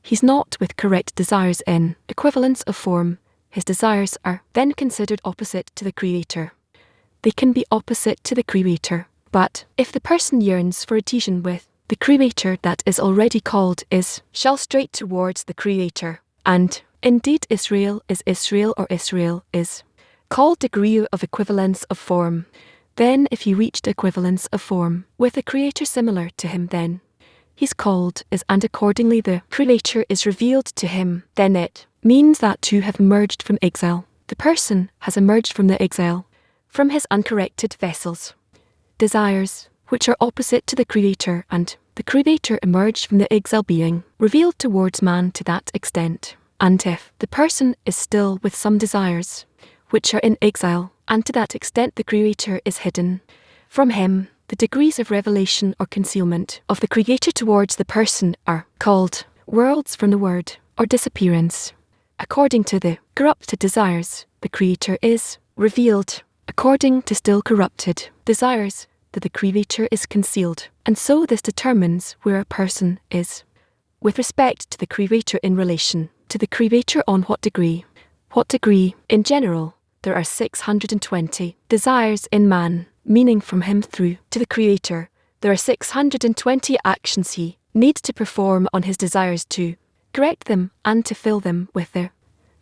he's not with correct desires in equivalence of form, his desires are then considered opposite to the Creator. They can be opposite to the Creator, but if the person yearns for adhesion with the Creator, that is already called shall straight towards the Creator. And indeed Israel or Israel is called degree of equivalence of form. Then if he reached equivalence of form with a Creator similar to him, then he's called and accordingly the Creator is revealed to him. Then it means that to have emerged from exile. The person has emerged from the exile, from his uncorrected vessels, desires, which are opposite to the Creator, and the Creator emerged from the exile being revealed towards man to that extent. And if the person is still with some desires, which are in exile, and to that extent the Creator is hidden from him, the degrees of revelation or concealment of the Creator towards the person are called worlds from the word, or disappearance. According to the corrupted desires, the Creator is revealed. According to still corrupted desires, that the Creator is concealed. And so this determines where a person is with respect to the Creator in relation to the Creator on what degree. What degree? In general, there are 620 desires in man, meaning from him through to the Creator. There are 620 actions he needs to perform on his desires to correct them and to fill them with the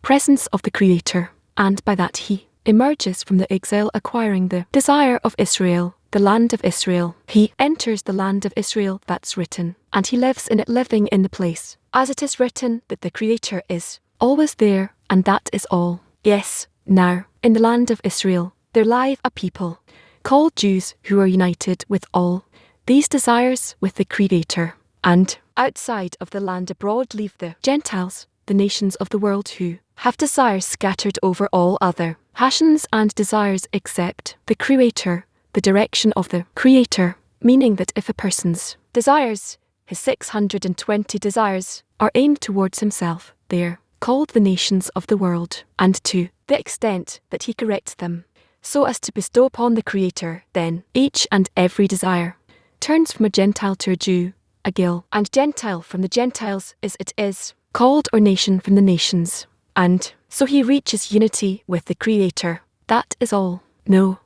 presence of the Creator. And by that he emerges from the exile acquiring the desire of Israel, the land of Israel. He enters the land of Israel that's written, and he lives in it, living in the place. As it is written that the Creator is always there, and that is all. Yes, now, in the land of Israel, there live a people called Jews who are united with all these desires with the Creator. And outside of the land abroad leave the Gentiles, the nations of the world who have desires scattered over all other passions and desires except the Creator, the direction of the Creator, meaning that if a person's desires, his 620 desires, are aimed towards himself, they are called the nations of the world, and to the extent that he corrects them, so as to bestow upon the Creator, then each and every desire turns from a Gentile to a Jew, a Gil, and Gentile from the Gentiles is called, or nation from the nations. And so he reaches unity with the Creator. That is all. No.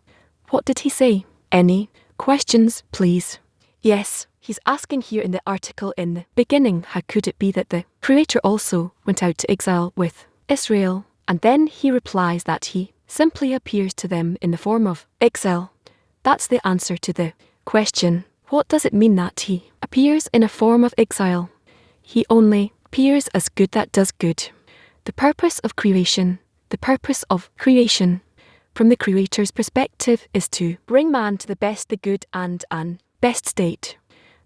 What did he say? Any questions, please? Yes, he's asking here in the article in the beginning, how could it be that the Creator also went out to exile with Israel? And then he replies that he simply appears to them in the form of exile. That's the answer to the question. What does it mean that he appears in a form of exile? He only appears as good that does good. The purpose of creation, from the Creator's perspective, is to bring man to the best, the good and best state.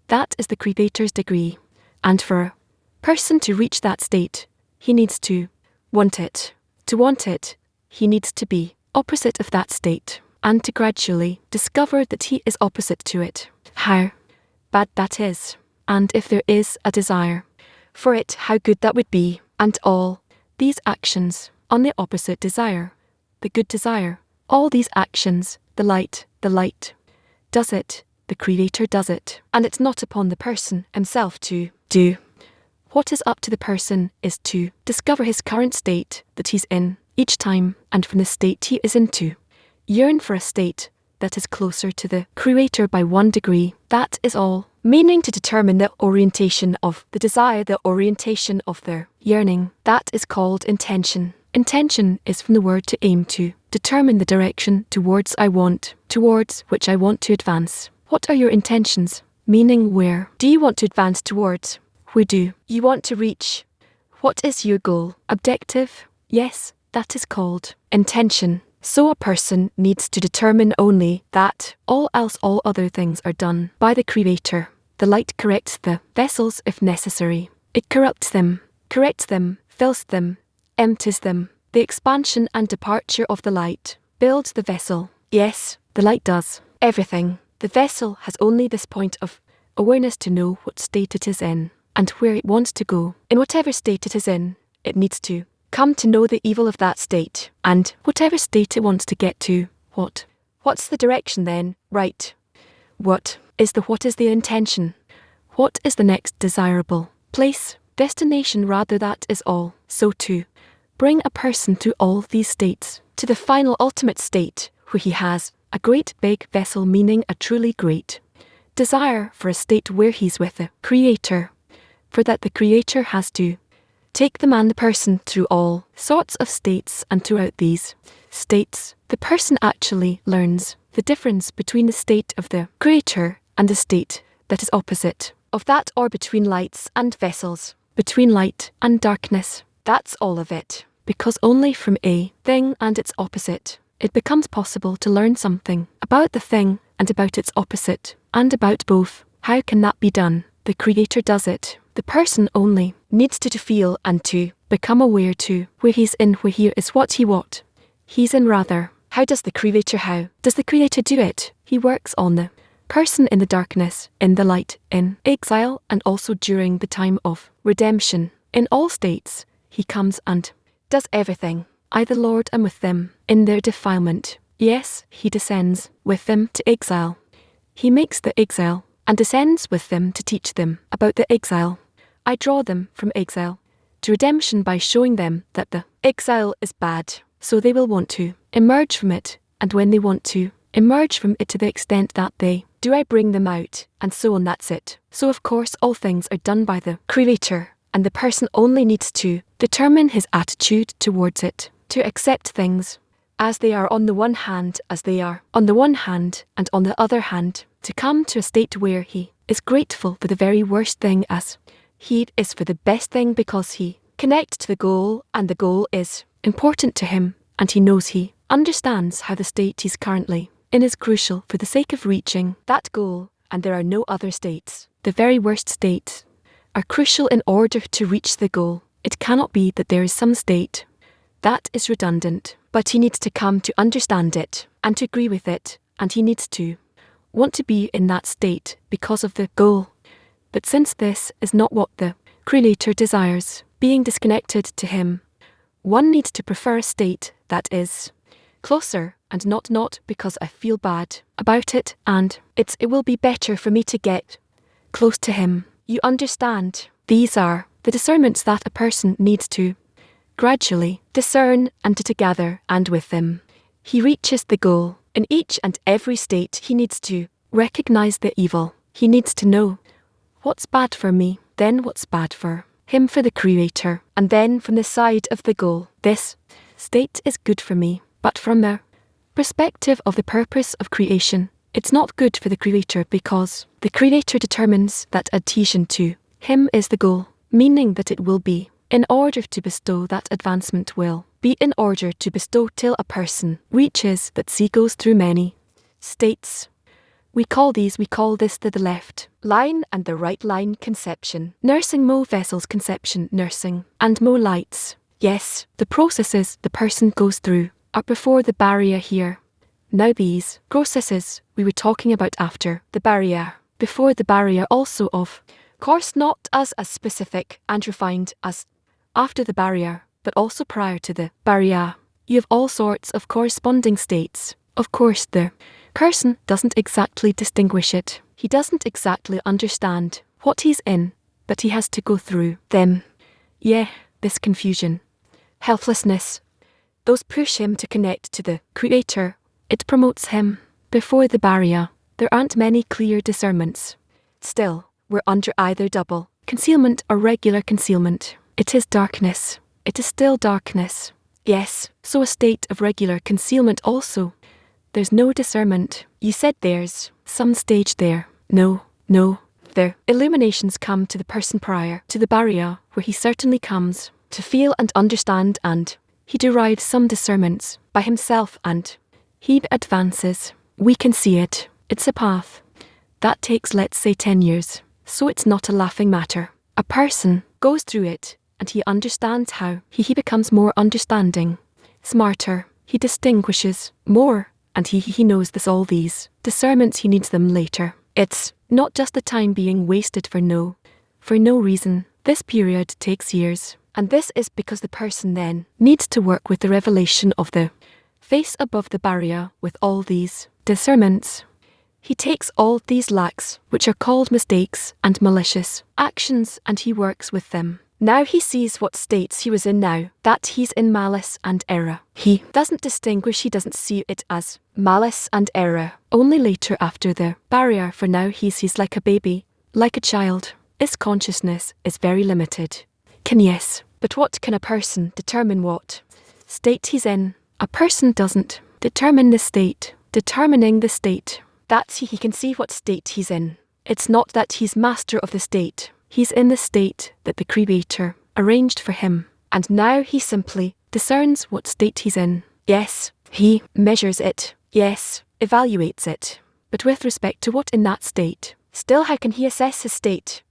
That is the Creator's degree. And for a person to reach that state, he needs to want it. To want it, he needs to be opposite of that state, and to gradually discover that he is opposite to it. How bad that is, and if there is a desire for it, how good that would be, and all these actions on the opposite desire, the good desire, all these actions, the light does it, the Creator does it, and it's not upon the person himself to do. What is up to the person is to discover his current state that he's in each time, and from the state he is in to yearn for a state that is closer to the Creator by 1 degree. That is all. Meaning to determine the orientation of the desire, the orientation of their yearning. That is called intention. Intention is from the word to aim, to determine the direction towards which I want to advance. What are your intentions? Meaning, where do you want to advance towards? Where do you want to reach? What is your goal? Objective? Yes, that is called intention. So a person needs to determine only that, all other things are done by the Creator. The light corrects the vessels if necessary. It corrupts them, fills them, empties them. The expansion and departure of the light builds the vessel. Yes, the light does everything. The vessel has only this point of awareness to know what state it is in, and where it wants to go. In whatever state it is in, it needs to come to know the evil of that state, and whatever state it wants to get to, what's the direction then? Right. What is the intention? What is the next desirable place, destination rather, that is all. So to bring a person through all these states, to the final ultimate state, where he has a great big vessel, meaning a truly great desire for a state where he's with the Creator. For that the Creator has to take the person through all sorts of states, and throughout these states, the person actually learns the difference between the state of the Creator and the state that is opposite of that, or between lights and vessels, between light and darkness. That's all of it. Because only from a thing and its opposite, it becomes possible to learn something about the thing and about its opposite, and about both. How can that be done? The Creator does it. The person only needs to feel and to become aware to where he's in, where he is what he's in rather. How does the Creator do it? He works on the person in the darkness, in the light, in exile, and also during the time of redemption. In all states, he comes and does everything. I the Lord am with them in their defilement. Yes, he descends with them to exile. He makes the exile, and descends with them to teach them about the exile. I draw them from exile to redemption by showing them that the exile is bad, so they will want to emerge from it, and when they want to emerge from it to the extent that they do, I bring them out, and so on. That's it. So of course all things are done by the Creator, and the person only needs to determine his attitude towards it, to accept things as they are on the one hand, as they are on the one hand, and on the other hand, to come to a state where he is grateful for the very worst thing as he is for the best thing, because he connects to the goal, and the goal is important to him, and he knows, he understands how the state he's currently in is crucial for the sake of reaching that goal, and there are no other states. The very worst states are crucial in order to reach the goal. It cannot be that there is some state that is redundant, but he needs to come to understand it and to agree with it, and he needs to want to be in that state because of the goal. But since this is not what the Creator desires, being disconnected to him, one needs to prefer a state that is closer, and not because I feel bad about it and it will be better for me to get close to him. You understand? These are the discernments that a person needs to gradually discern and to gather, and with them he reaches the goal. In each and every state he needs to recognize the evil. He needs to know what's bad for me, then what's bad for him, for the Creator, and then from the side of the goal, this state is good for me, but from the perspective of the purpose of creation, it's not good for the Creator, because the Creator determines that adhesion to him is the goal, meaning that it will be in order to bestow that advancement, will be in order to bestow till a person reaches that sea, goes through many states. We call this the left line and the right line conception. Nursing Mo vessels conception, nursing, and Mo lights. Yes, the processes the person goes through are before the barrier here. Now these processes we were talking about after the barrier, before the barrier also, of course not as specific and refined as after the barrier, but also prior to the barrier. You have all sorts of corresponding states. Of course the person doesn't exactly distinguish it. He doesn't exactly understand what he's in, but he has to go through them. Yeah, this confusion, helplessness, those push him to connect to the Creator. It promotes him. Before the barrier, there aren't many clear discernments. Still, we're under either double concealment or regular concealment. It is darkness. It is still darkness. Yes, so a state of regular concealment also. There's no discernment. You said there's some stage there. No. The illuminations come to the person prior to the barrier, where he certainly comes to feel and understand, and he derives some discernments by himself, and he advances. We can see it. It's a path that takes, let's say, 10 years. So it's not a laughing matter. A person goes through it, and he understands how he becomes more understanding, smarter. He distinguishes more, and he knows this. All these discernments, he needs them later. It's not just the time being wasted for no reason. This period takes years, and this is because the person then needs to work with the revelation of the face above the barrier with all these discernments. He takes all these lacks, which are called mistakes and malicious actions, and he works with them. Now he sees what states he was in now, that he's in malice and error. He doesn't distinguish, he doesn't see it as malice and error. Only later, after the barrier. For now he's like a baby, like a child. His consciousness is very limited. But what can a person determine what state he's in? A person doesn't determine the state. Determining the state, that he can see what state he's in. It's not that he's master of the state. He's in the state that the Creator arranged for him, and now he simply discerns what state he's in. Yes, he measures it. Yes, evaluates it. But with respect to what in that state? Still, how can he assess his state?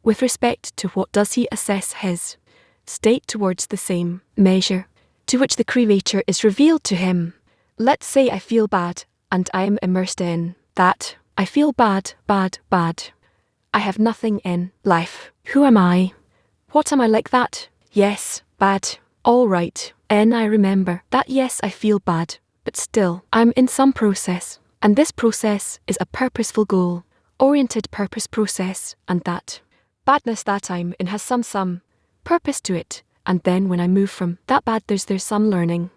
With respect to what does he assess his state? Towards the same measure to which the Creator is revealed to him. Let's say I feel bad, and I am immersed in that. I feel bad. I have nothing in life. Who am I? What am I like that? Yes, bad. All right. And I remember that yes, I feel bad, but still, I'm in some process. And this process is a purposeful goal, oriented purpose process, and that badness that I'm in has some purpose to it. And then when I move from that bad, there's some learning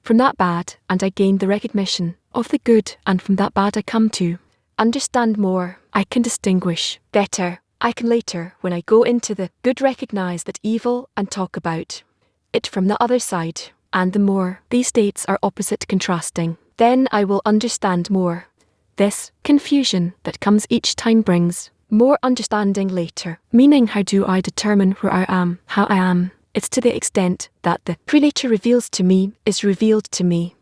from that bad, and I gain the recognition of the good, and from that bad I come to understand more. I can distinguish better. I can later, when I go into the good, recognize that evil and talk about it from the other side. And the more these states are opposite contrasting, then I will understand more. This confusion that comes each time brings more understanding later. Meaning, how do I determine where I am, how I am? It's to the extent that the Creator reveals to me is revealed to me.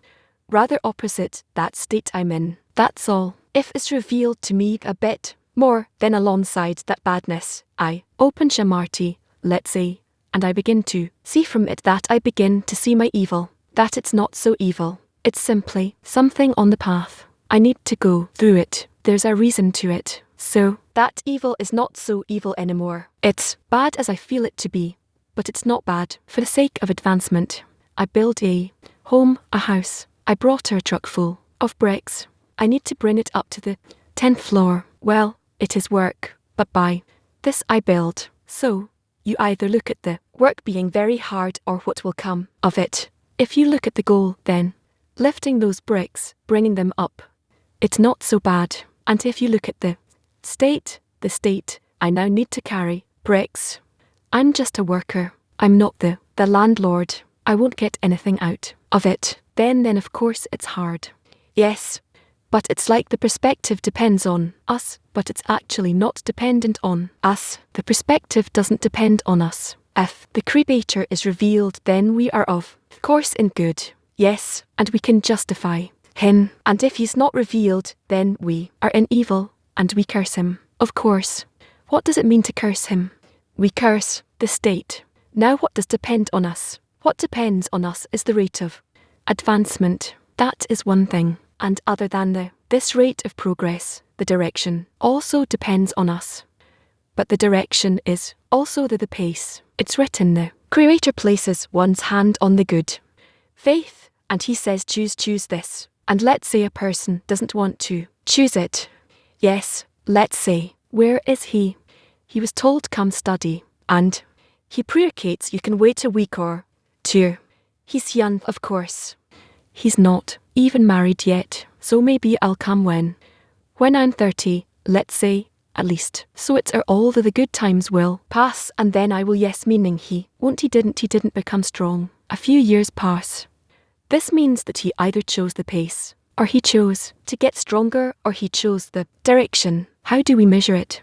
Rather opposite that state I'm in. That's all. If it's revealed to me a bit more, then alongside that badness, I open Shamarti, let's say, and I begin to see from it that I begin to see my evil, that it's not so evil. It's simply something on the path. I need to go through it. There's a reason to it. So, that evil is not so evil anymore. It's bad as I feel it to be, but it's not bad for the sake of advancement. I build a home, a house. I brought her a truck full of bricks. I need to bring it up to the 10th floor. Well, it is work, but by this I build. So, you either look at the work being very hard or what will come of it. If you look at the goal, then lifting those bricks, bringing them up, it's not so bad. And if you look at the state, I now need to carry bricks. I'm just a worker. I'm not the landlord. I won't get anything out of it. Then of course it's hard. Yes, but it's like the perspective depends on us, but it's actually not dependent on us. The perspective doesn't depend on us. If the Creator is revealed, then we are of course in good. Yes, and we can justify him. And if he's not revealed, then we are in evil, and we curse him. Of course. What does it mean to curse him? We curse the state. Now what does depend on us? What depends on us is the rate of advancement. That is one thing. And other than this rate of progress, the direction also depends on us. But the direction is also the pace. It's written the Creator places one's hand on the good faith, and he says choose this. And let's say a person doesn't want to choose it. Yes, let's say, where is he? He was told come study, and he precates you can wait a week or two. He's young, of course. He's not even married yet, so maybe I'll come when I'm 30, let's say, at least. So it's all the good times will pass, and then I will, yes, meaning he didn't become strong. A few years pass. This means that he either chose the pace, or he chose to get stronger, or he chose the direction. How do we measure it?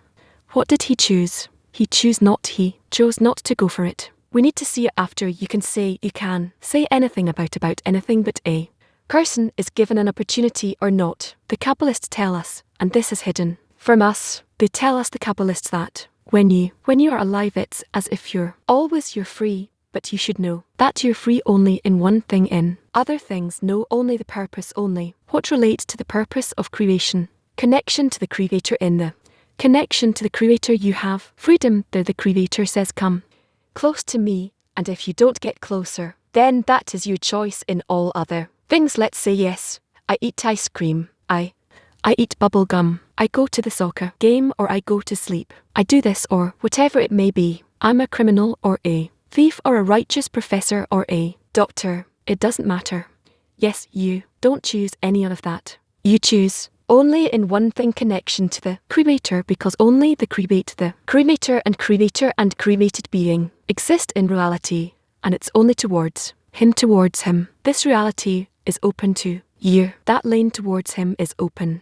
What did he choose? He chose not to go for it. We need to see it after you can say anything about anything but a person is given an opportunity or not. The Kabbalists tell us, and this is hidden from us, they tell us, the Kabbalists, that when you are alive it's as if you're free, but you should know that you're free only in one thing. In other things, know only the purpose only. What relates to the purpose of creation? Connection to the Creator. In the connection to the Creator you have freedom. There the Creator says come close to me, and if you don't get closer, then that is your choice. In all other things, let's say, yes, I eat ice cream, I eat bubble gum, I go to the soccer game, or I go to sleep, I do this or whatever it may be. I'm a criminal or a thief or a righteous professor or a doctor. It doesn't matter. Yes, you don't choose any of that. You choose only in one thing, connection to the Creator, because only the Creator and created being exist in reality, and it's only towards him. This reality is open to you. That lane towards him is open.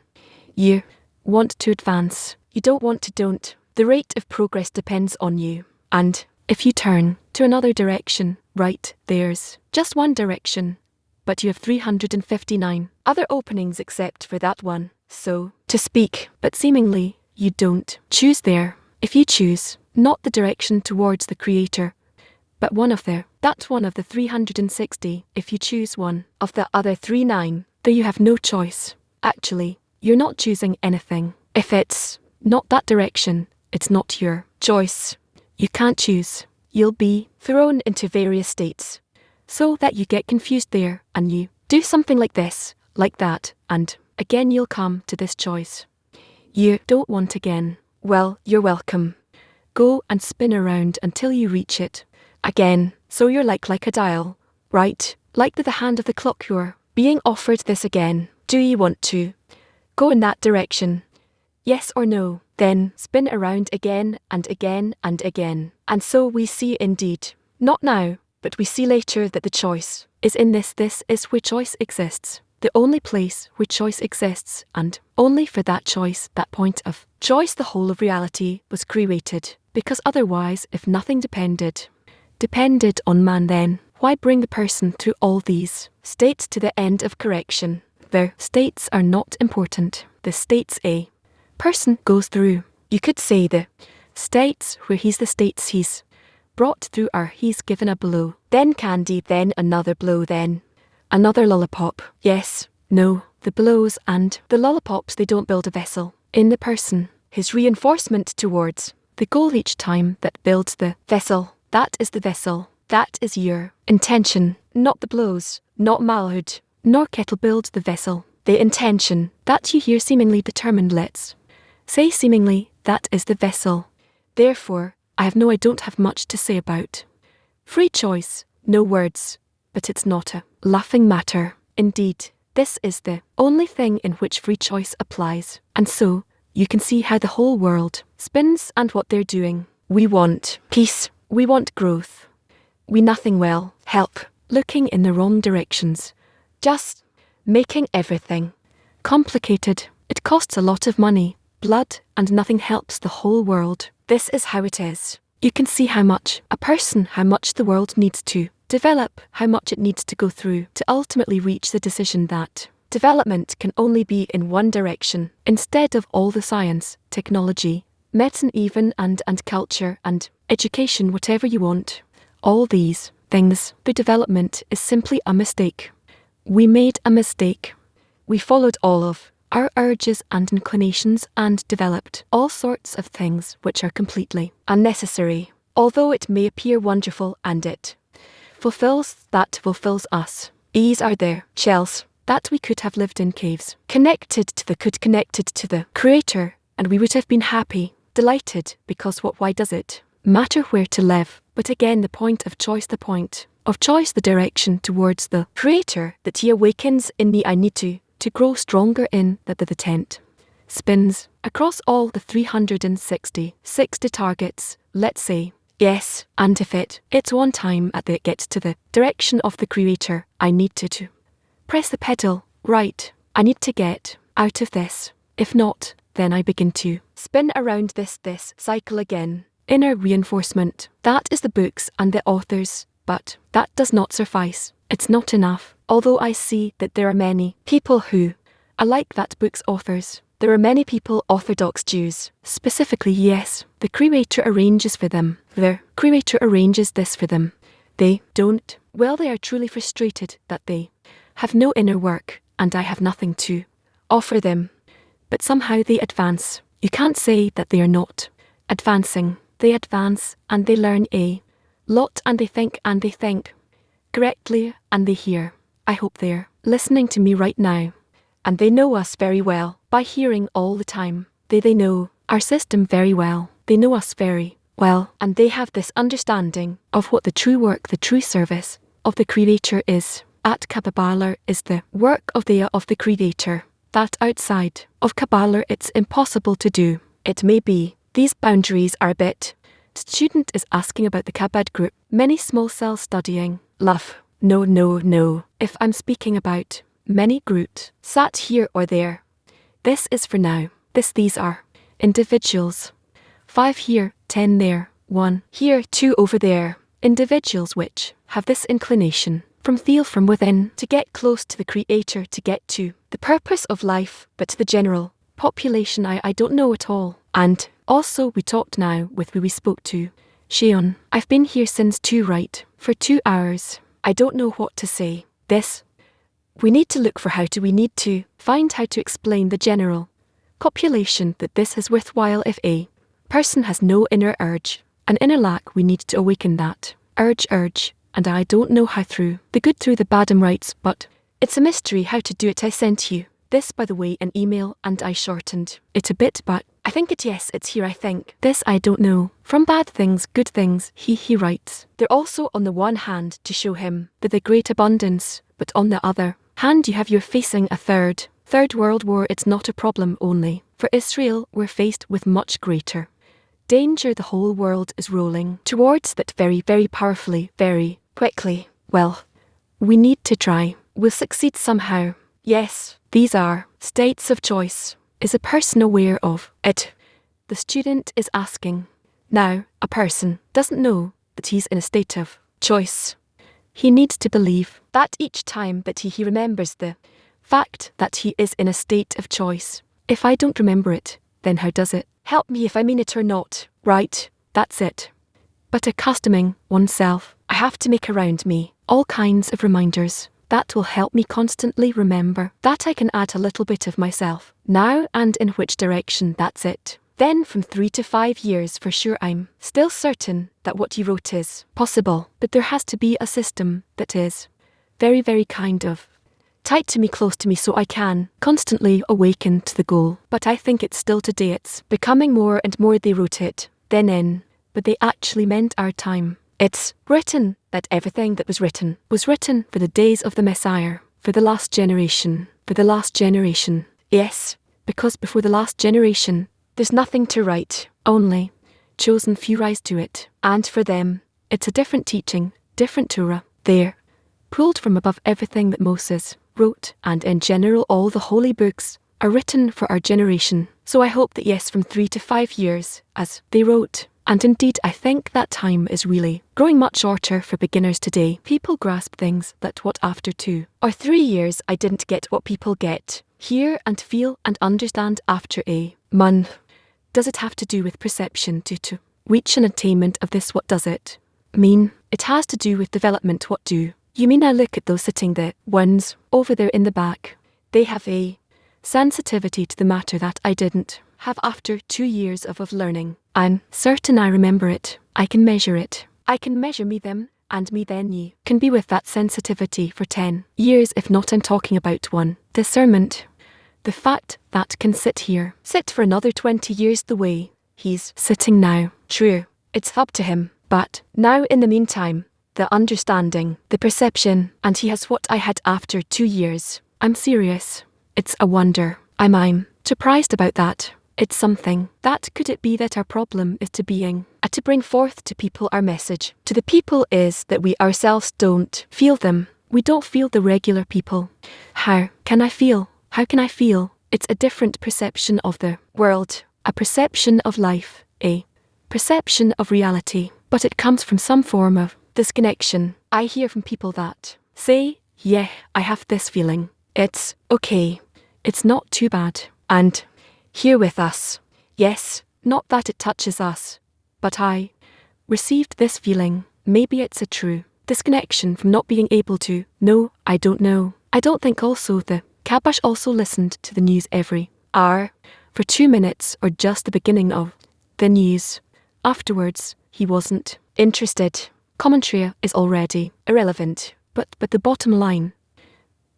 You want to advance. You don't want to don't. The rate of progress depends on you. And if you turn to another direction, right, there's just one direction, but you have 359 other openings except for that one, so to speak, but seemingly you don't choose there. If you choose not the direction towards the Creator, but one of the 360, if you choose one of the other 39, then you have no choice. Actually, you're not choosing anything. If it's not that direction, it's not your choice. You can't choose. You'll be thrown into various states. so that you get confused there, and you do something like this, like that, and again you'll come to this choice. You don't want again. Well, you're welcome. Go and spin around until you reach it. Again, so you're like a dial. Right, like the hand of the clock you're being offered this again. Do you want to go in that direction? Yes or no? Then spin around again and again and again. And so we see indeed, not now, but we see later that the choice is in this. This is where choice exists. The only place where choice exists, and only for that choice, that point of choice, the whole of reality was created. Because otherwise, if nothing depended on man, then why bring the person through all these states to the end of correction? The states are not important. The states a person goes through. You could say the states where he's the states he's brought through are he's given a blow, then candy, then another blow, then another lollipop. Yes, no, the blows and the lollipops, they don't build a vessel in the person. His reinforcement towards the goal each time that builds the vessel. That is the vessel. That is your intention, not the blows, not malhood, nor kettle builds the vessel. The intention that you hear seemingly determined, let's say seemingly, that is the vessel. Therefore, I don't have much to say about free choice, no words, but it's not a laughing matter. Indeed, this is the only thing in which free choice applies. And so, you can see how the whole world spins and what they're doing. We want peace. We want growth. We nothing well help looking in the wrong directions. Just making everything complicated. It costs a lot of money, blood, and nothing helps the whole world. This is how it is. You can see how much the world needs to develop, how much it needs to go through to ultimately reach the decision that development can only be in one direction, instead of all the science, technology, medicine even, and culture, and education, whatever you want. All these things, the development is simply a mistake. We made a mistake. We followed all of our urges and inclinations and developed all sorts of things which are completely unnecessary, although it may appear wonderful and it fulfills us. These are their shells that we could have lived in caves, connected to the Creator, and we would have been happy, delighted, because why does it matter where to live? But again, the point of choice, the direction towards the Creator that He awakens in me, I need to grow stronger in, that the tent spins across all the 360 targets, let's say. Yes, and if it's one time at the gets to the direction of the Creator, I need to press the pedal, right, I need to get out of this. If not, then I begin to spin around this cycle again. Inner reinforcement, that is the books and the authors, but that does not suffice. It's not enough, although I see that there are many people who are like that book's authors. There are many people, Orthodox Jews, specifically, yes, the Creator arranges for them. The Creator arranges this for them. They don't. Well, they are truly frustrated that they have no inner work, and I have nothing to offer them. But somehow they advance. You can't say that they are not advancing. They advance, and they learn a lot, and they think correctly, and they hear. I hope they're listening to me right now. And they know us very well, by hearing all the time. They know our system very well. They know us very well, and they have this understanding of what the true work, the true service of the Creator is. At Kabbalah is the work of the Creator, that outside of Kabbalah it's impossible to do. It may be these boundaries are a bit. Student is asking about the Kabbalah group. Many small cells studying love. No. If I'm speaking about many groups sat here or there, this is for now. These are individuals. 5 here, 10 there, 1 here, 2 over there. Individuals which have this inclination from within to get close to the Creator, to get to the purpose of life, but to the general population I don't know at all. And also we talked now with who we spoke to, Sheon. I've been here since 2 right, for 2 hours. I don't know what to say. We need to look for we need to find how to explain the general population that this is worthwhile. If a person has no inner urge, an inner lack, we need to awaken that urge, and I don't know how through the good through the bad writes, but it's a mystery how to do it. I sent you this, by the way, an email, and I shortened it a bit, but I think it's here, I think. This I don't know. From bad things, good things, he writes. They're also on the one hand to show him the great abundance, but on the other hand you're facing a third world war. It's not a problem only for Israel, we're faced with much greater danger. The whole world is rolling towards that very, very powerfully, very quickly. Well, we need to try. We'll succeed somehow. Yes, these are states of choice. Is a person aware of it? The student is asking. Now, a person doesn't know that he's in a state of choice. He needs to believe that each time that he remembers the fact that he is in a state of choice. If I don't remember it, then how does it help me if I mean it or not? Right, that's it. But accustoming oneself, I have to make around me all kinds of reminders that will help me constantly remember that I can add a little bit of myself now and in which direction. That's it. Then from 3 to 5 years for sure I'm still certain that what he wrote is possible, but there has to be a system that is very, very kind of tight to me, close to me, so I can constantly awaken to the goal. But I think it's still today, it's becoming more and more. They wrote it then in, but they actually meant our time. It's written that everything that was written for the days of the Messiah, for the last generation, Yes, because before the last generation, there's nothing to write, only chosen few rise to it, and for them, it's a different teaching, different Torah. They're pulled from above everything that Moses wrote, and in general all the holy books are written for our generation. So I hope that yes, from 3 to 5 years, as they wrote, and indeed I think that time is really growing much shorter for beginners today. People grasp things that what after 2 or 3 years I didn't get what people get, hear and feel and understand after a month. Does it have to do with perception to reach an attainment of this? What does it mean? It has to do with development. What do you mean? I look at those sitting, the ones over there in the back. They have a sensitivity to the matter that I didn't have after 2 years of learning. I'm certain I remember it. I can measure it. I can measure me them, and me then ye can be with that sensitivity for 10 years, if not. I'm talking about one discernment. The fact that can sit for another 20 years the way he's sitting now. True, it's up to him, but now in the meantime, the understanding, the perception, and he has what I had after 2 years. I'm serious. It's a wonder. I'm surprised about that. It's something that could it be that our problem is to bring forth to people our message. To the people is that we ourselves don't feel them. We don't feel the regular people. How can I feel? How can I feel? It's a different perception of the world, a perception of life, a perception of reality, but it comes from some form of disconnection. I hear from people that say, yeah, I have this feeling. It's okay. It's not too bad. And here with us. Yes, not that it touches us, but I received this feeling. Maybe it's a true disconnection from not being able to know. I don't know. I don't think also the Kabash also listened to the news every hour for 2 minutes or just the beginning of the news. Afterwards, he wasn't interested. Commentary is already irrelevant, but the bottom line.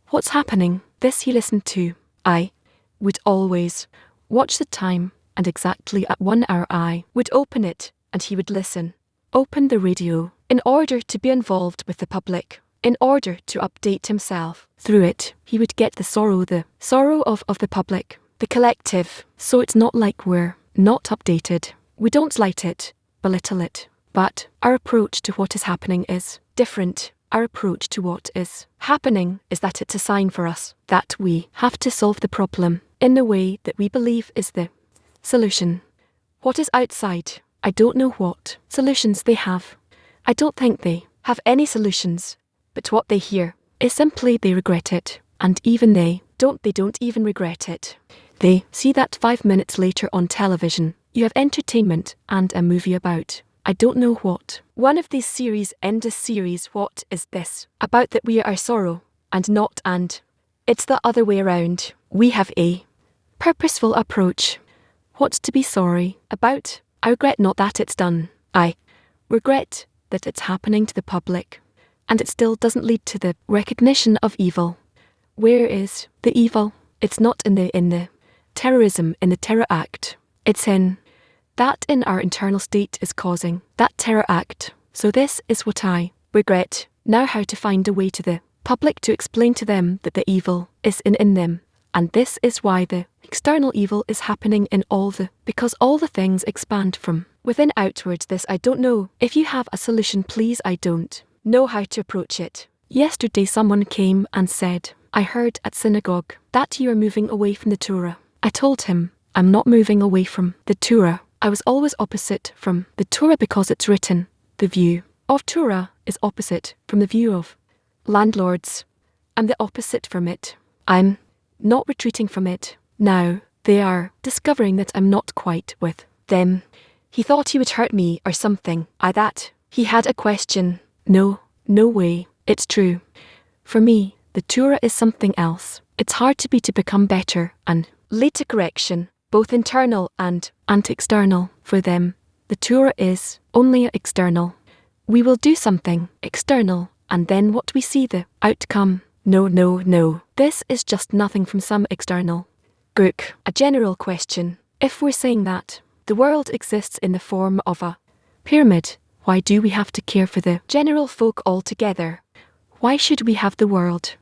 What's happening? This he listened to. I would always watch the time, and exactly at 1 hour I would open it, and he would listen. Open the radio, in order to be involved with the public. In order to update himself. Through it, he would get the sorrow of the public, the collective. So it's not like we're not updated. We don't light it, belittle it. But our approach to what is happening is different. Our approach to what is happening is that it's a sign for us that we have to solve the problem in the way that we believe is the solution. What is outside? I don't know what solutions they have. I don't think they have any solutions. But what they hear is simply they regret it, and even they don't even regret it. They see that 5 minutes later on television, you have entertainment and a movie about, I don't know what. One of these series endless series. What is this? About that we are sorrow, and not and. It's the other way around. We have a purposeful approach. What's to be sorry about? I regret not that it's done. I regret that it's happening to the public. and it still doesn't lead to the recognition of evil. Where is the evil? It's not in the terrorism, in the terror act. It's in that in our internal state is causing that terror act. So this is what I regret now, how to find a way to the public to explain to them that the evil is in them. And this is why the external evil is happening in because all the things expand from within outwards. This I don't know. If you have a solution, please, I don't know how to approach it. Yesterday someone came and said, I heard at synagogue that you are moving away from the Torah. I told him, I'm not moving away from the Torah. I was always opposite from the Torah because it's written. The view of Torah is opposite from the view of landlords. I'm the opposite from it. I'm not retreating from it. Now, they are discovering that I'm not quite with them. He thought he would hurt me or something. He had a question. No way. It's true. For me, the Torah is something else. It's hard to become better and lead to correction, both internal and external. For them, the Torah is only external. We will do something external, and then what we see the outcome. No. This is just nothing from some external group. A general question. If we're saying that the world exists in the form of a pyramid, why do we have to care for the general folk altogether? Why should we have the world?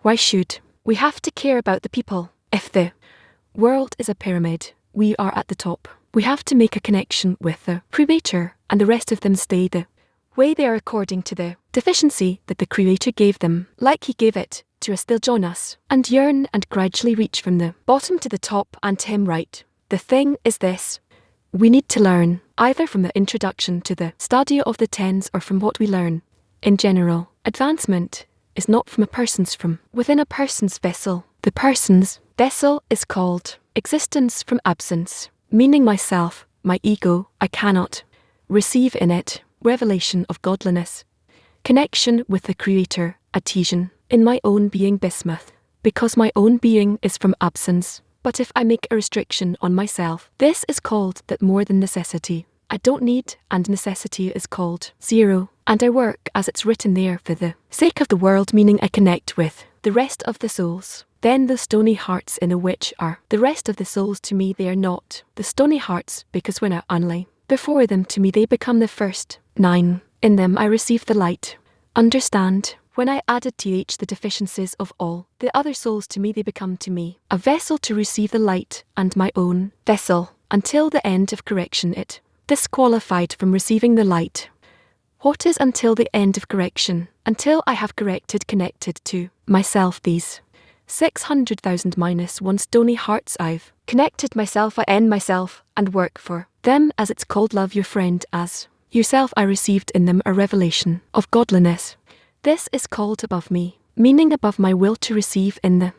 Why should we have to care about the people? If the world is a pyramid, we are at the top. We have to make a connection with the Creator, and the rest of them stay the way they are according to the deficiency that the Creator gave them, like He gave it to us. They'll join us and yearn and gradually reach from the bottom to the top and to Him right. The thing is this. We need to learn, either from the introduction to the study of the tens or from what we learn in general. Advancement is not from within a person's vessel. The person's vessel is called existence from absence, meaning myself, my ego. I cannot receive in it revelation of godliness, connection with the Creator, adhesion in my own being bismuth, because my own being is from absence. But if I make a restriction on myself, this is called that more than necessity. I don't need, and necessity is called zero, and I work as it's written there for the sake of the world, meaning I connect with the rest of the souls. Then the stony hearts in which are the rest of the souls, to me they are not the stony hearts, because when I unlay before them, to me they become the first 9. In them I receive the light. Understand, when I added the deficiencies of all the other souls, to me they become to me a vessel to receive the light, and my own vessel, until the end of correction it disqualified from receiving the light. What is until the end of correction? Until I have connected to myself these 600,000 minus 1 stony hearts. I've connected myself, I end myself, and work for them, as it's called. Love your friend as yourself. I received in them a revelation of godliness. This is called above me, meaning above my will to receive in the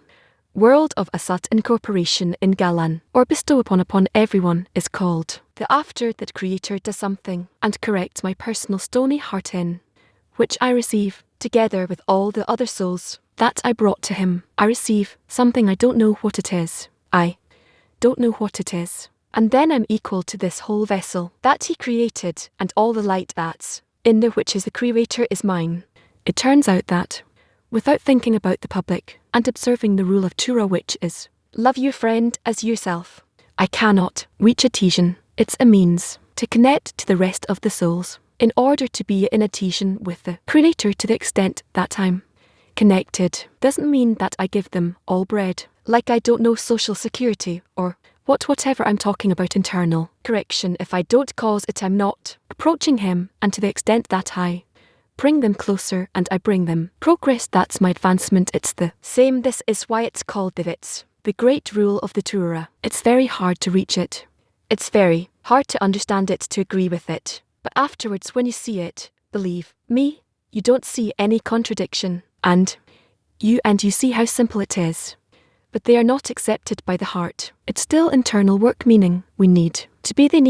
world of Asat incorporation in Galan, or bestow upon everyone, is called the after that Creator does something and corrects my personal stony heart in which I receive, together with all the other souls that I brought to Him. I receive something, I don't know what it is. I don't know what it is. And then I'm equal to this whole vessel that He created, and all the light that's in there, which is the Creator, is mine. It turns out that, without thinking about the public, and observing the rule of Torah, which is, love your friend as yourself, I cannot reach adhesion. It's a means to connect to the rest of the souls, in order to be in adhesion with the Creator. To the extent that I'm connected, doesn't mean that I give them all bread, like I don't know social security, or whatever I'm talking about internal correction. If I don't cause it, I'm not approaching Him, and to the extent that I bring them closer and I bring them progress, that's my advancement. It's the same. This is why it's called the great rule of the Torah. It's very hard to reach it. It's very hard to understand it, to agree with it. But afterwards, when you see it, believe me, you don't see any contradiction, and you see how simple it is. But they are not accepted by the heart. It's still internal work, meaning they need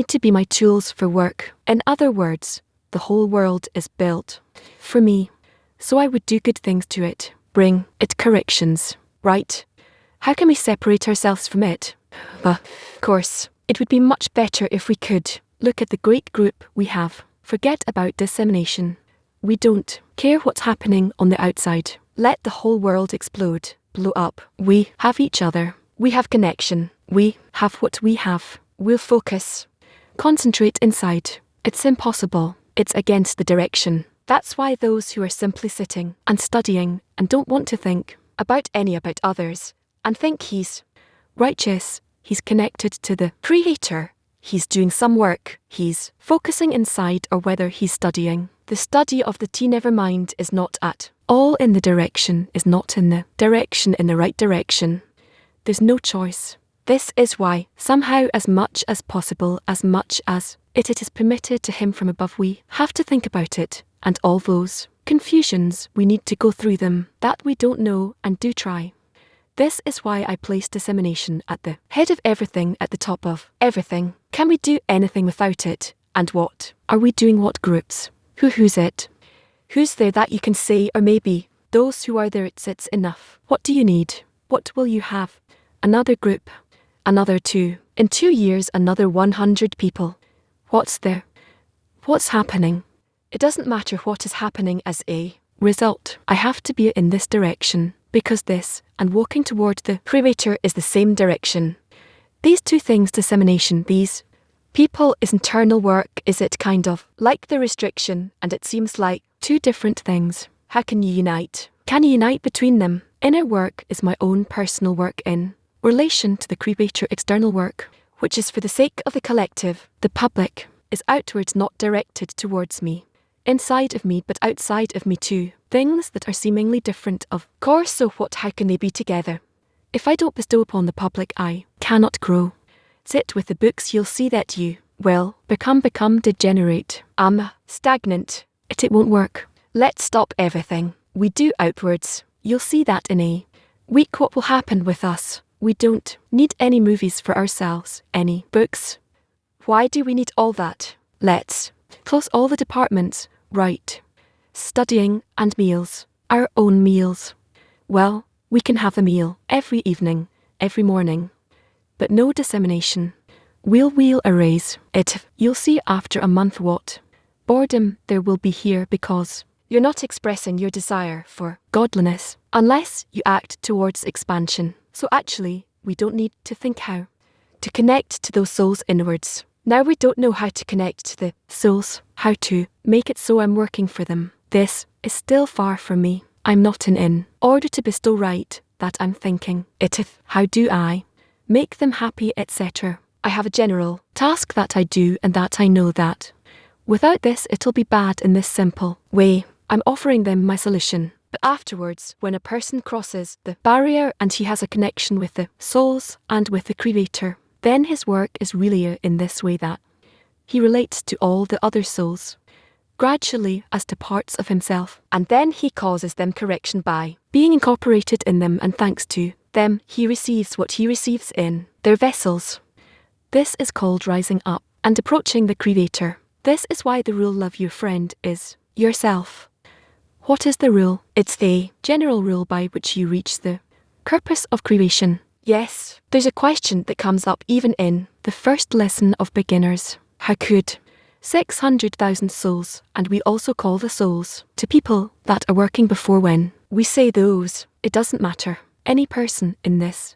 to be my tools for work. In other words, the whole world is built for me, so I would do good things to it, bring it corrections, right? How can we separate ourselves from it? Of course, it would be much better if we could look at the great group we have. Forget about dissemination. We don't care what's happening on the outside. Let the whole world explode, blow up. We have each other. We have connection. We have what we have. We'll focus. Concentrate inside. It's impossible. It's against the direction. That's why those who are simply sitting and studying and don't want to think about others and think he's righteous, he's connected to the Creator, he's doing some work, he's focusing inside, or whether he's studying. The study of the never mind is not at all in the direction, is not in the direction, in the right direction. There's no choice. This is why, somehow, as much as possible, as much as it is permitted to him from above, we have to think about it, and all those confusions, we need to go through them, that we don't know, and do try. This is why I place dissemination at the head of everything, at the top of everything. Can we do anything without it? And what are we doing? What groups? Who's it? Who's there that you can say, or maybe those who are there, it's enough. What do you need? What will you have? Another group. Another 2. In 2 years, another 100 people. What's there? What's happening? It doesn't matter what is happening as a result. I have to be in this direction, because this, and walking toward the Creator, is the same direction. These two things, dissemination, these people, is internal work. Is it kind of like the restriction, and it seems like 2 different things. How can you unite? Can you unite between them? Inner work is my own personal work in relation to the Creator. External work, which is for the sake of the collective, the public, is outwards, not directed towards me. Inside of me, but outside of me too. Things that are seemingly different, of course, so what, how can they be together? If I don't bestow upon the public, I cannot grow. Sit with the books, you'll see that you will become degenerate. Stagnant. It won't work. Let's stop everything we do outwards. You'll see that in a week what will happen with us. We don't need any movies for ourselves, any books. Why do we need all that? Let's close all the departments, right? Studying and meals, our own meals. Well, we can have a meal every evening, every morning, but no dissemination. We'll erase it. You'll see after a month what boredom there will be here, because you're not expressing your desire for godliness unless you act towards expansion. So actually, we don't need to think how to connect to those souls inwards. Now we don't know how to connect to the souls, how to make it so I'm working for them. This is still far from me. I'm not in order to bestow right, that I'm thinking it. How do I make them happy, etc. I have a general task that I do, and that I know that without this it'll be bad. In this simple way, I'm offering them my solution. But afterwards, when a person crosses the barrier and he has a connection with the souls and with the Creator, then his work is really in this way, that he relates to all the other souls gradually as to parts of himself, and then he causes them correction by being incorporated in them, and thanks to them he receives what he receives in their vessels. This is called rising up and approaching the Creator. This is why the rule, love your friend, is yourself. What is the rule? It's the general rule by which you reach the purpose of creation. Yes, there's a question that comes up even in the first lesson of beginners. How could 600,000 souls, and we also call the souls to people that are working before, when we say those, it doesn't matter. Any person in this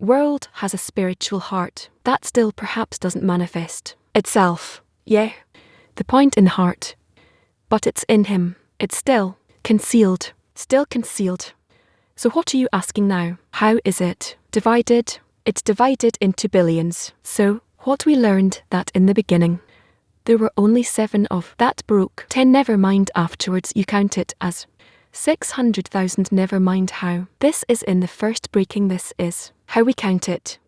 world has a spiritual heart that still perhaps doesn't manifest itself. Yeah, the point in the heart, but it's in him. It's still concealed. So what are you asking now? How is it divided? It's divided into billions. So what we learned, that in the beginning there were only 7 of that broke. 10, never mind afterwards you count it as 600,000, never mind how. This is in the first breaking. This is how we count it.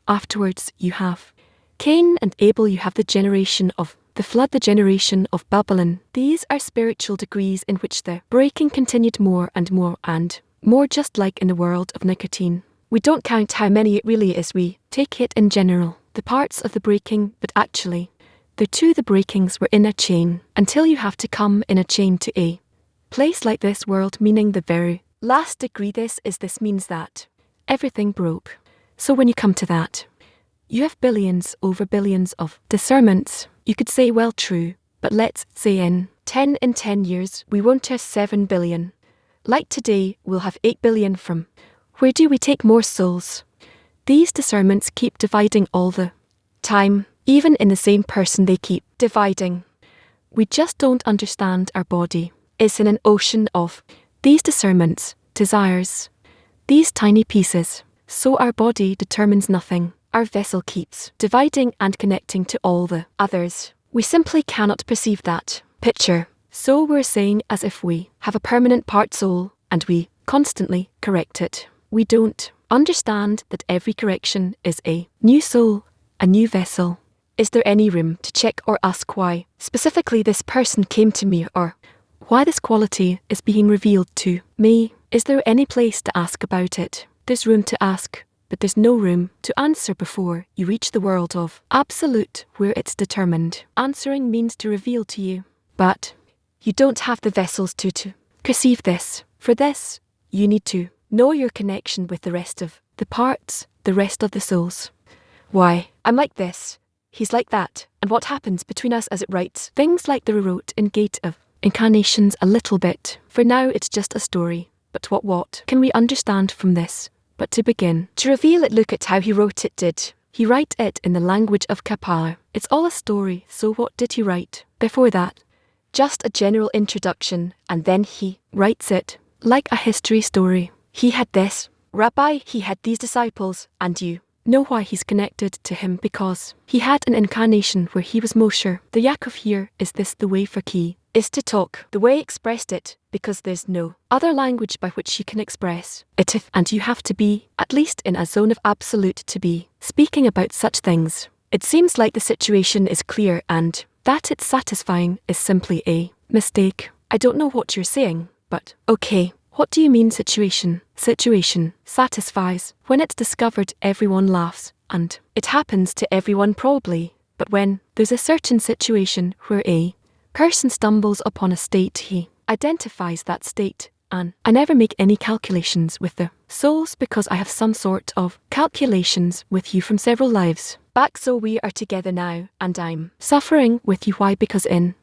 Afterwards you have Cain and Abel, you have the generation of the flood, the generation of Babylon. These are spiritual degrees in which the breaking continued more and more and more, just like in the world of nicotine. We don't count how many it really is, we take it in general, the parts of the breaking, but actually the breakings were in a chain, until you have to come in a chain to a place like this world, meaning the very last degree. This means that everything broke. So when you come to that, you have billions over billions of discernments. You could say, well, true, but let's say in 10 in 10 years, we won't have 7 billion. Like today, we'll have 8 billion from. Where do we take more souls? These discernments keep dividing all the time. Even in the same person they keep dividing. We just don't understand our body. It's in an ocean of these discernments, desires, these tiny pieces. So our body determines nothing. Our vessel keeps dividing and connecting to all the others. We simply cannot perceive that picture. So we're saying as if we have a permanent part soul and we constantly correct it. We don't understand that every correction is a new soul, a new vessel. Is there any room to check or ask why specifically this person came to me, or why this quality is being revealed to me? Is there any place to ask about it? There's room to ask, but there's no room to answer before you reach the world of absolute where it's determined. Answering means to reveal to you, but you don't have the vessels to perceive this. For this, you need to know your connection with the rest of the parts, the rest of the souls. Why? I'm like this. He's like that, and what happens between us as it writes things like the rewrote in Gate of Incarnations a little bit. For now it's just a story, but what can we understand from this? But to begin, to reveal it, look at how he wrote it. Did he write it in the language of Kapala? It's all a story, so what did he write before that? Just a general introduction, and then he writes it like a history story. He had this rabbi, he had these disciples, and you know why he's connected to him, because he had an incarnation where he was Moshe. The Yaakov here is this the way for key, is to talk the way expressed it, because there's no other language by which you can express it, and you have to be, at least in a zone of absolute, to be speaking about such things. It seems like the situation is clear and that it's satisfying is simply a mistake. I don't know what you're saying, but okay. What do you mean situation? Situation satisfies. When it's discovered, everyone laughs, and it happens to everyone probably. But when there's a certain situation where a person stumbles upon a state, he identifies that state, and I never make any calculations with the souls because I have some sort of calculations with you from several lives back, so we are together now, and I'm suffering with you. Why? Because in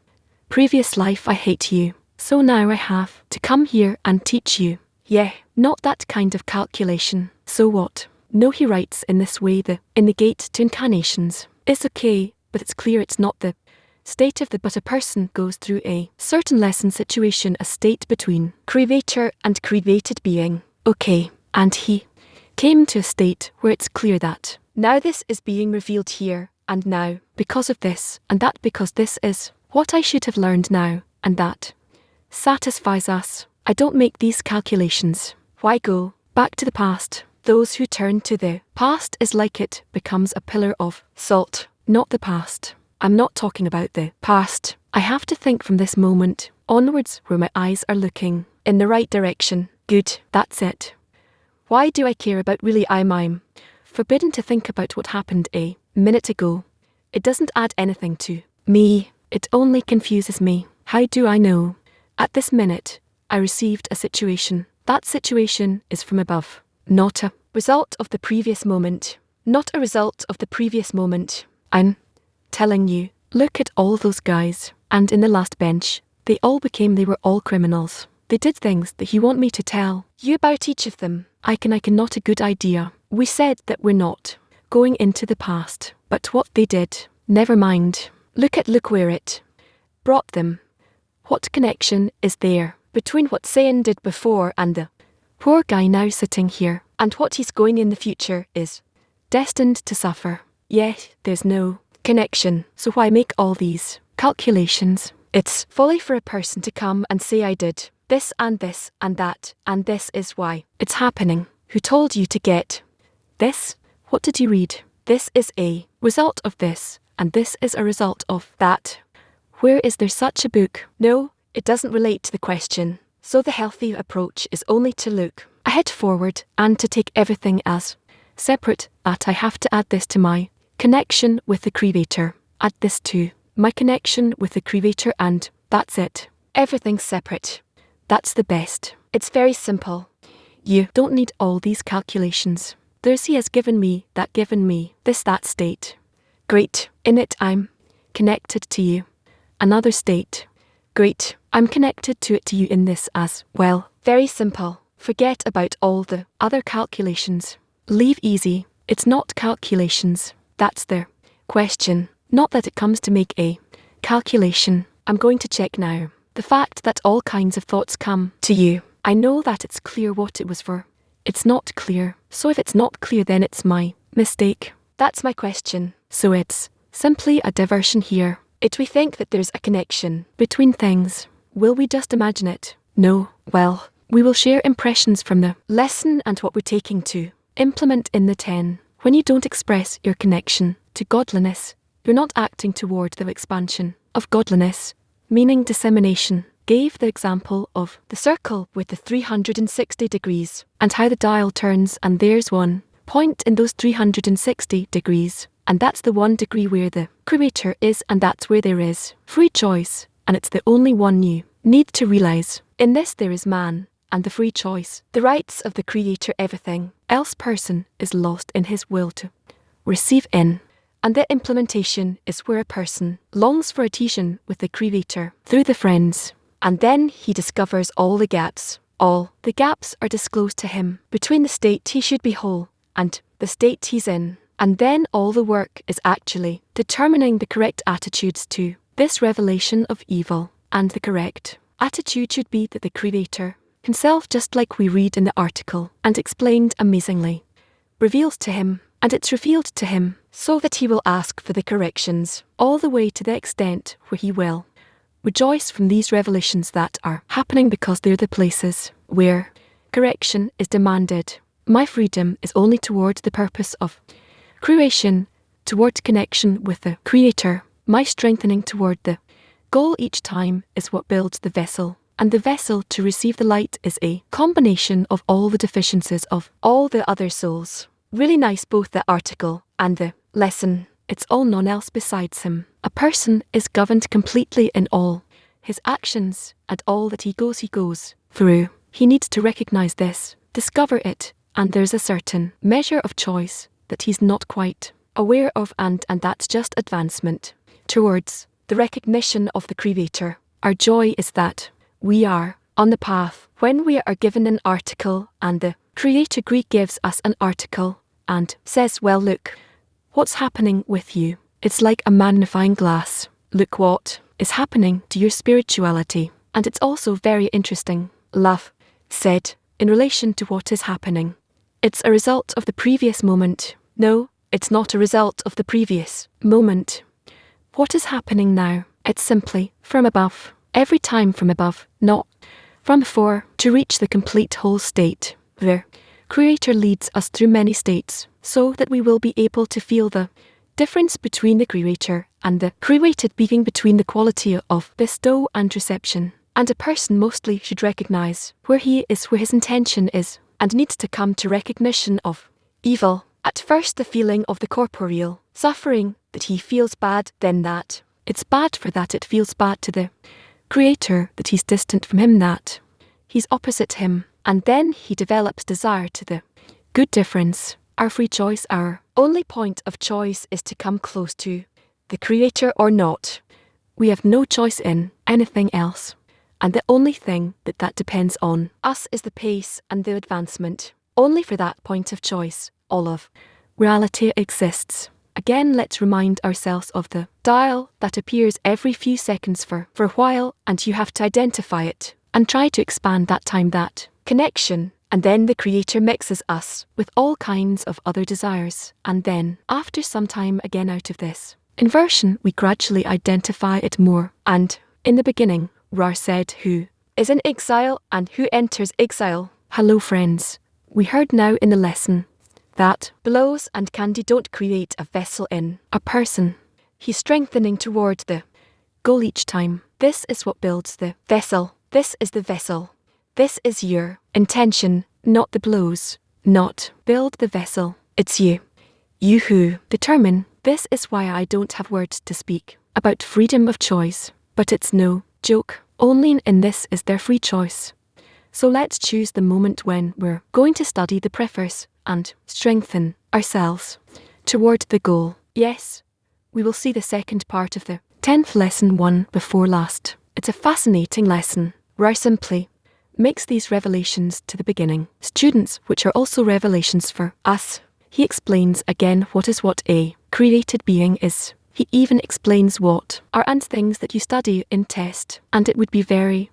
previous life I hate you. So now I have to come here and teach you. Yeah, not that kind of calculation. So what? No, he writes in this way in the Gate to Incarnations. It's okay, but it's clear it's not the state of the, but a person goes through a certain lesson situation, a state between creator and created being. Okay, and he came to a state where it's clear that now this is being revealed here and now because of this and that, because this is what I should have learned now, and that satisfies us. I don't make these calculations. Why go back to the past? Those who turn to the past is like it becomes a pillar of salt, not the past. I'm not talking about the past. I have to think from this moment onwards where my eyes are looking in the right direction. Good, that's it. Why do I care about really? I'm forbidden to think about what happened a minute ago. It doesn't add anything to me. It only confuses me. How do I know? At this minute, I received a situation. That situation is from above, not a result of the previous moment. Not a result of the previous moment. I'm telling you, look at all those guys. And in the last bench, they were all criminals. They did things that you want me to tell you about each of them. I can not a good idea. We said that we're not going into the past. But what they did, never mind. Look where it brought them. What connection is there between what Sayan did before and the poor guy now sitting here, and what he's going in the future is destined to suffer? Yet there's no connection, so why make all these calculations? It's folly for a person to come and say I did this and this and that, and this is why it's happening. Who told you to get this? What did you read? This is a result of this, and this is a result of that. Where is there such a book? No, it doesn't relate to the question. So the healthy approach is only to look ahead forward and to take everything as separate. That I have to add this to my connection with the Creator. Add this to my connection with the Creator, and that's it. Everything's separate. That's the best. It's very simple. You don't need all these calculations. There's he has given me this, that state. Great. In it I'm connected to you. Another state. Great. I'm connected to you in this as well. Very simple. Forget about all the other calculations. Leave easy. It's not calculations. That's the question. Not that it comes to make a calculation. I'm going to check now. The fact that all kinds of thoughts come to you. I know that it's clear what it was for. It's not clear. So if it's not clear, then it's my mistake. That's my question. So it's simply a diversion here. We think that there's a connection between things. Will we just imagine it? No. Well, we will share impressions from the lesson and what we're taking to implement in the 10. When you don't express your connection to godliness, you're not acting toward the expansion of godliness, meaning dissemination. Gave the example of the circle with the 360 degrees and how the dial turns, and there's one point in those 360 degrees, and that's the 1 degree where the Creator is, and that's where there is free choice, and it's the only one you need to realize. In this there is man and the free choice, the rights of the Creator. Everything else person is lost in his will to receive in. And the implementation is where a person longs for adhesion with the Creator through the friends. And then he discovers all the gaps. All the gaps are disclosed to him between the state he should be whole and the state he's in. And then all the work is actually determining the correct attitudes to this revelation of evil. And the correct attitude should be that the Creator himself, just like we read in the article and explained amazingly, reveals to him, and it's revealed to him so that he will ask for the corrections all the way to the extent where he will rejoice from these revelations that are happening, because they're the places where correction is demanded. My freedom is only toward the purpose of creation, toward connection with the Creator. My strengthening toward the goal each time is what builds the vessel. And the vessel to receive the light is a combination of all the deficiencies of all the other souls. Really nice, both the article and the lesson. It's all none else besides him. A person is governed completely in all his actions, and all that he goes through. He needs to recognize this, discover it, and there's a certain measure of choice that he's not quite aware of, and that's just advancement towards the recognition of the Creator. Our joy is that we are on the path. When we are given an article and the Creator Greek gives us an article and says, well, look what's happening with you. It's like a magnifying glass. Look what is happening to your spirituality. And it's also very interesting, Love said, in relation to what is happening. It's a result of the previous moment. No, it's not a result of the previous moment. What is happening now? It's simply from above. Every time from above, not from before, to reach the complete whole state. The Creator leads us through many states, so that we will be able to feel the difference between the Creator and the created being, between the quality of bestow and reception. And a person mostly should recognize where he is, where his intention is, and needs to come to recognition of evil. At first the feeling of the corporeal suffering, that he feels bad, then that it's bad for that it feels bad to the Creator, that he's distant from him, that he's opposite him, and then he develops desire to the good difference. Our free choice, our only point of choice, is to come close to the Creator or not. We have no choice in anything else, and the only thing that depends on us is the pace and the advancement. Only for that point of choice all of reality exists. Again, let's remind ourselves of the dial that appears every few seconds for a while, and you have to identify it and try to expand that time, that connection, and then the Creator mixes us with all kinds of other desires, and then, after some time again out of this inversion, we gradually identify it more. And in the beginning, Rar said, who is in exile and who enters exile. Hello friends. We heard now in the lesson that blows and candy don't create a vessel in a person. He's strengthening toward the goal each time. This is what builds the vessel. This is the vessel. This is your intention, not the blows. Not build the vessel. It's you. You who determine. This is why I don't have words to speak about freedom of choice. But it's no joke. Only in this is there free choice. So let's choose the moment when we're going to study the preface and strengthen ourselves toward the goal. Yes, we will see the second part of the 10th lesson, one before last. It's a fascinating lesson, where simply makes these revelations to the beginning students, which are also revelations for us. He explains again what is what a created being is. He even explains what are and things that you study in test, and it would be very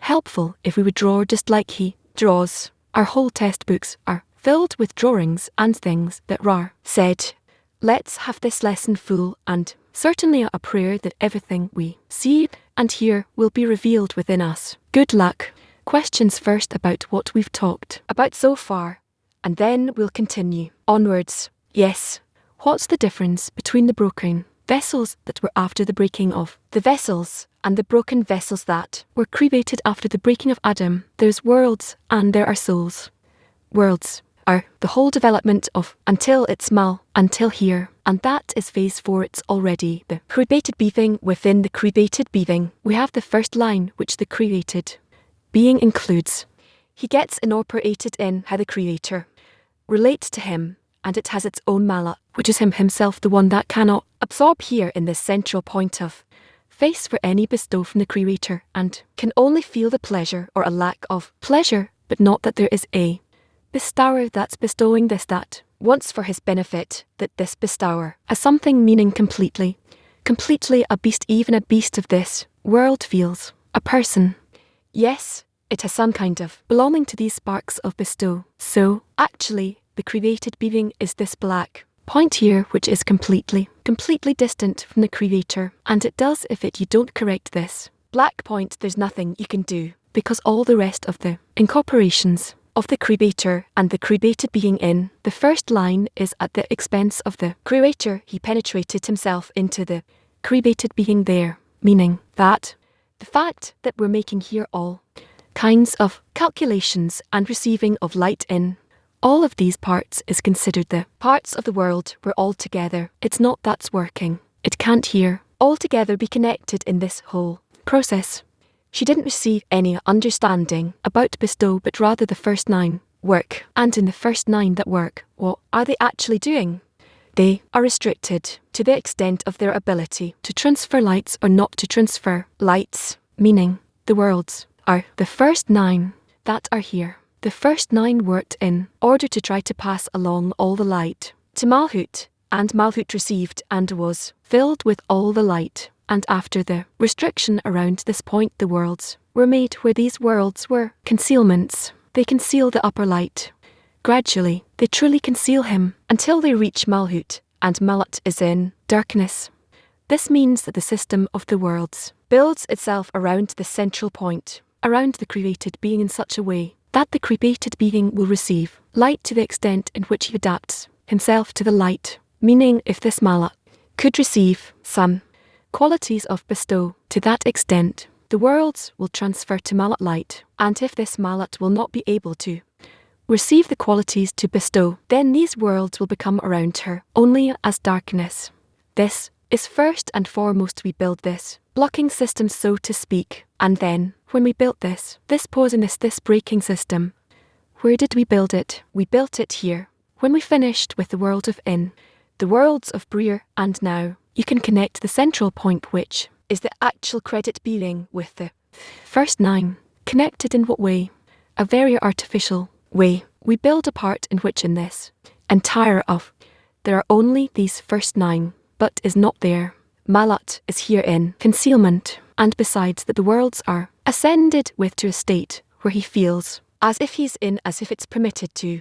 helpful if we would draw just like he draws. Our whole test books are filled with drawings and things that are said. Let's have this lesson full and certainly a prayer that everything we see and hear will be revealed within us. Good luck. Questions first about what we've talked about so far, and then we'll continue onwards. Yes. What's the difference between the broken vessels that were after the breaking of the vessels and the broken vessels that were created after the breaking of Adam? There's worlds and there are souls. Worlds are the whole development of until it's until here, and that is phase 4. It's already the created being within the created being. We have the first line, which the created being includes. He gets incorporated in how the creator relates to him, and it has its own mallet, which is him himself, the one that cannot absorb here in this central point of face for any bestow from the creator, and can only feel the pleasure or a lack of pleasure, but not that there is a bestower that's bestowing this that wants for his benefit, that this bestower as something meaning completely a beast, even a beast of this world feels a person. Yes, it has some kind of belonging to these sparks of bestow. So, actually, the created being is this black point here, which is completely distant from the creator, and it does if you don't correct this black point, there's nothing you can do, because all the rest of the incorporations of the creator and the created being in the first line is at the expense of the creator. He penetrated himself into the created being there, meaning that the fact that we're making here all kinds of calculations and receiving of light in all of these parts is considered the parts of the world where all together it's not that's working. It can't here altogether be connected in this whole process. She didn't receive any understanding about bestow, but rather the first 9 work. And in the first 9 that work, what are they actually doing? They are restricted to the extent of their ability to transfer lights or not to transfer lights, meaning the worlds are the first 9 that are here. The first 9 worked in order to try to pass along all the light to Malhut, and Malhut received and was filled with all the light. And after the restriction around this point, the worlds were made where these worlds were concealments. They conceal the upper light. Gradually, they truly conceal him until they reach Malhut, and Malhut is in darkness. This means that the system of the worlds builds itself around the central point, around the created being in such a way that the created being will receive light to the extent in which he adapts himself to the light, meaning if this Malhut could receive some qualities of bestow to that extent, the worlds will transfer to Malhut light, and if this Malhut will not be able to receive the qualities to bestow, then these worlds will become around her only as darkness. This is first and foremost we build this blocking system, so to speak, and then when we built this pause and this breaking system, where did we build it? We built it here. When we finished with the world of in, the worlds of Breer, and now you can connect the central point, which is the actual credit being, with the first 9. Connected in what way? A very artificial way. We build a part in which in this entire of there are only these first 9, but is not there. Malhut is here in concealment, and besides that the worlds are ascended with to a state where he feels as if he's in, as if it's permitted to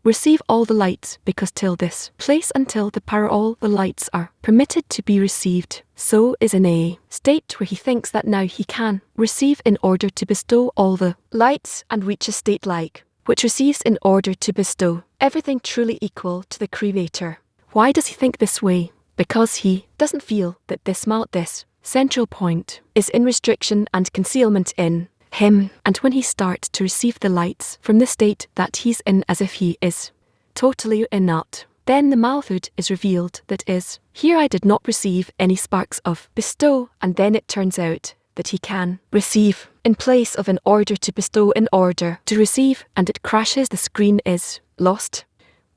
receive all the lights, because till this place until the power all the lights are permitted to be received, so is in a state where he thinks that now he can receive in order to bestow all the lights, and reach a state like which receives in order to bestow everything truly equal to the creator. Why does he think this way? Because he doesn't feel that this central point is in restriction and concealment in him, and when he starts to receive the lights from the state that he's in, as if he is totally in not, then the Malhut is revealed, that is, here I did not receive any sparks of bestow, and then it turns out that he can receive in place of in order to bestow in order to receive, and it crashes, the screen is lost.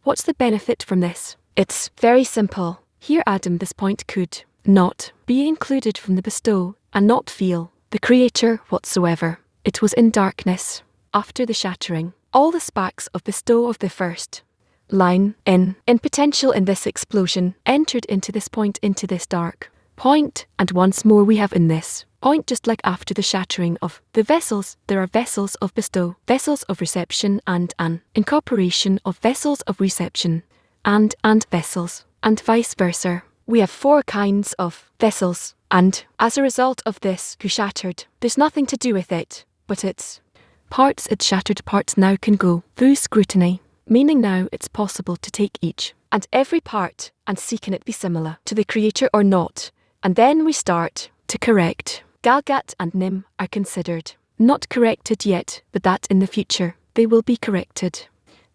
What's the benefit from this? It's very simple. Here Adam, this point could not be included from the bestow and not feel the Creator whatsoever. It was in darkness. After the shattering, all the sparks of the stow of the first line in potential in this explosion entered into this point, into this dark point, and once more we have in this point, just like after the shattering of the vessels, there are vessels of bestow, vessels of reception, and an incorporation of vessels of reception, and vessels, and vice versa. We have 4 kinds of vessels, and as a result of this, who shattered, there's nothing to do with it, but its parts, its shattered parts now can go through scrutiny, meaning now it's possible to take each and every part and see can it be similar to the Creator or not, and then we start to correct. Galgat and Nim are considered not corrected yet, but that in the future they will be corrected.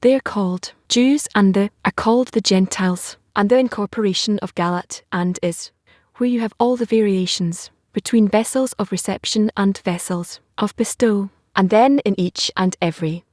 They are called Jews and the are called the Gentiles, and the incorporation of Galat and is where you have all the variations between vessels of reception and vessels of bestow, and then in each and every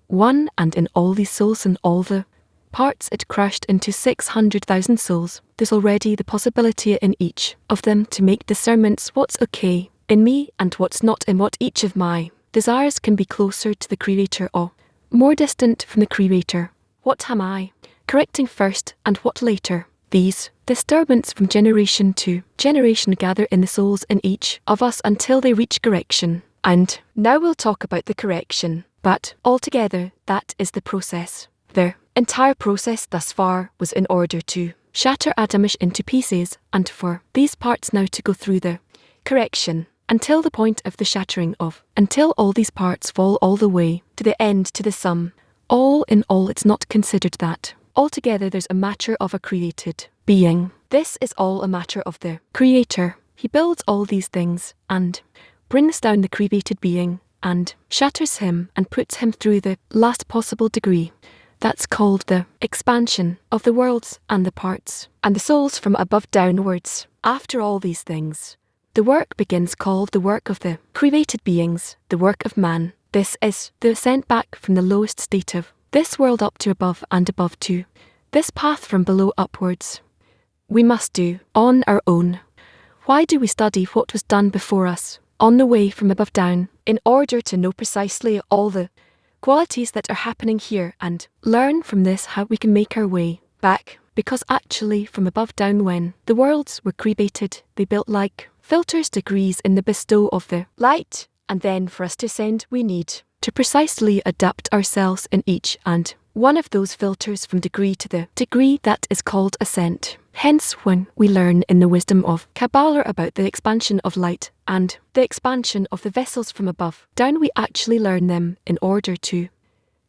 one, and in all these souls and all the parts it crushed into 600,000 souls. There's already the possibility in each of them to make discernments what's okay in me and what's not, in what each of my desires can be closer to the Creator or more distant from the Creator. What am I correcting first and what later? These disturbance from generation to generation gather in the souls in each of us until they reach correction. And now we'll talk about the correction, but altogether that is the process. The entire process thus far was in order to shatter Adamish into pieces, and for these parts now to go through the correction until the point of the shattering of, until all these parts fall all the way to the end, to the sum. All in all, it's not considered that altogether there's a matter of a created being. This is all a matter of the Creator. He builds all these things and brings down the created being and shatters him and puts him through the last possible degree. That's called the expansion of the worlds and the parts and the souls from above downwards. After all these things, the work begins, called the work of the created beings, the work of man. This is the ascent back from the lowest state of this world up to above, and above to this path from below upwards. We must do on our own. Why do we study what was done before us on the way from above down? In order to know precisely all the qualities that are happening here and learn from this how we can make our way back. Because actually from above down, when the worlds were created, they built like filters degrees in the bestow of the light, and then for us to ascend we need to precisely adapt ourselves in each and one of those filters from degree to the degree that is called ascent. Hence when we learn in the wisdom of Kabbalah about the expansion of light and the expansion of the vessels from above down, we actually learn them in order to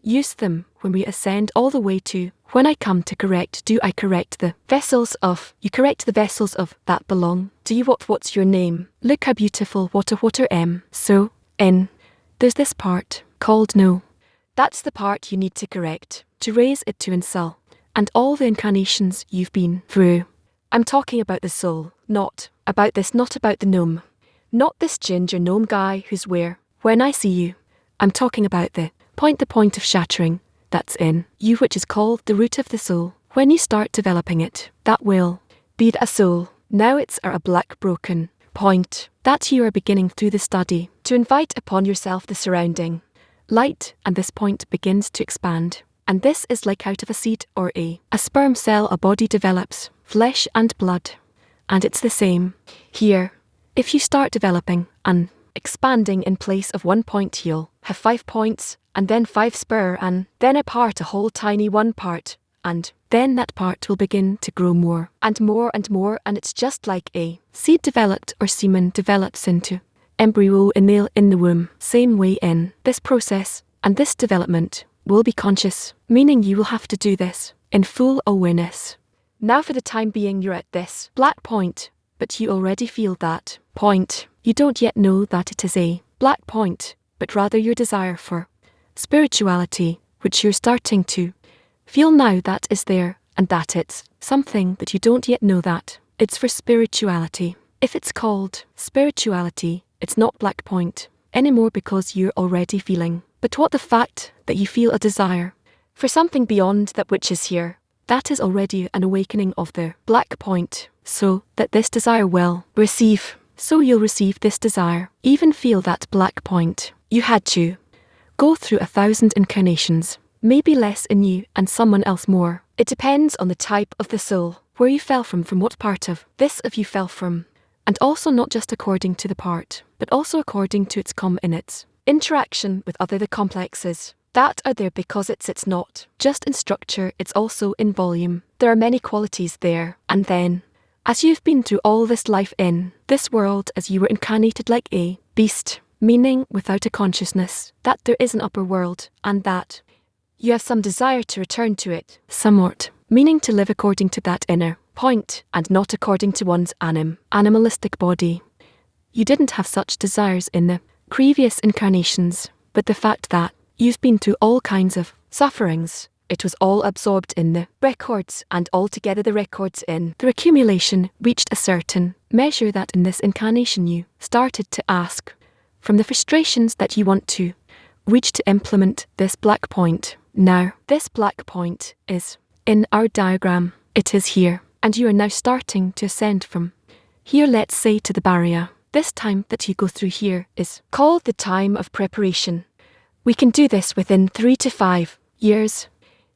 use them when we ascend all the way to when I come to correct. Do I correct the vessels of, you correct the vessels of that belong to you. What's your name? Look how beautiful, what a so in there's this part called no. That's the part you need to correct to raise it to Insel and all the incarnations you've been through. I'm talking about the soul, not about this, not about the gnome, not this ginger gnome guy who's where when I see you. I'm talking about the point of shattering that's in you, which is called the root of the soul. When you start developing it, that will be a soul. Now it's a black broken point that you are beginning through the study to invite upon yourself the surrounding light, and this point begins to expand. And this is like out of a seed or a sperm cell, a body develops flesh and blood. And it's the same here. If you start developing and expanding in place of 1 point, you'll have 5 points, and then 5 spur, and then a part, a whole tiny 1 part, and then that part will begin to grow more and more and more, and it's just like a seed developed or semen develops into embryo in the womb. Same way in this process, and this development will be conscious, meaning you will have to do this in full awareness. Now for the time being you're at this black point, but you already feel that point. You don't yet know that it is a black point, but rather your desire for spirituality, which you're starting to feel now that is there, and that it's something that you don't yet know that it's for spirituality. If it's called spirituality, it's not black point anymore because you're already feeling. But what the fact that you feel a desire for something beyond that which is here, that is already an awakening of the black point, so that this desire will receive So you'll receive this desire, even feel that black point. You had to go through 1,000 incarnations, maybe less in you and someone else more. It depends on the type of the soul, where you fell from what part of this of you fell from. And also not just according to the part, but also according to its in its interaction with other the complexes that are there, because it's not just in structure, it's also in volume. There are many qualities there. And then, as you've been through all this life in this world, as you were incarnated like a beast, meaning without a consciousness that there is an upper world, and that you have some desire to return to it, somewhat, meaning to live according to that inner point, and not according to one's animalistic body. You didn't have such desires in the previous incarnations, but the fact that you've been through all kinds of sufferings, it was all absorbed in the records, and altogether the records in their accumulation reached a certain measure that in this incarnation you started to ask, from the frustrations that you want to reach, to implement this black point. Now, this black point is in our diagram. It is here, and you are now starting to ascend from here, let's say, to the barrier. This time that you go through here is called the time of preparation. We can do this within 3 to 5 years.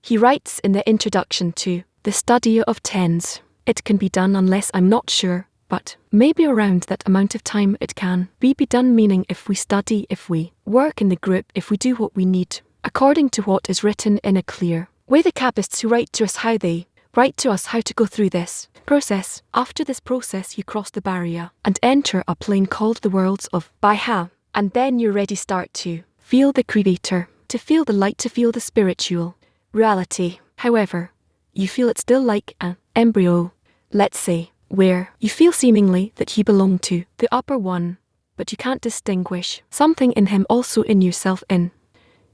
He writes in the introduction to the study of tens. It can be done, unless I'm not sure, but maybe around that amount of time it can be done, meaning if we study, if we work in the group, if we do what we need, according to what is written in a clear way. The Kabbists who write to us how to go through this process. After this process you cross the barrier and enter a plane called the worlds of Baha, and then you're ready start to feel the Creator, to feel the light, to feel the spiritual reality. However, you feel it still like an embryo, let's say, where you feel seemingly that you belong to the upper one, but you can't distinguish something in him, also in yourself, in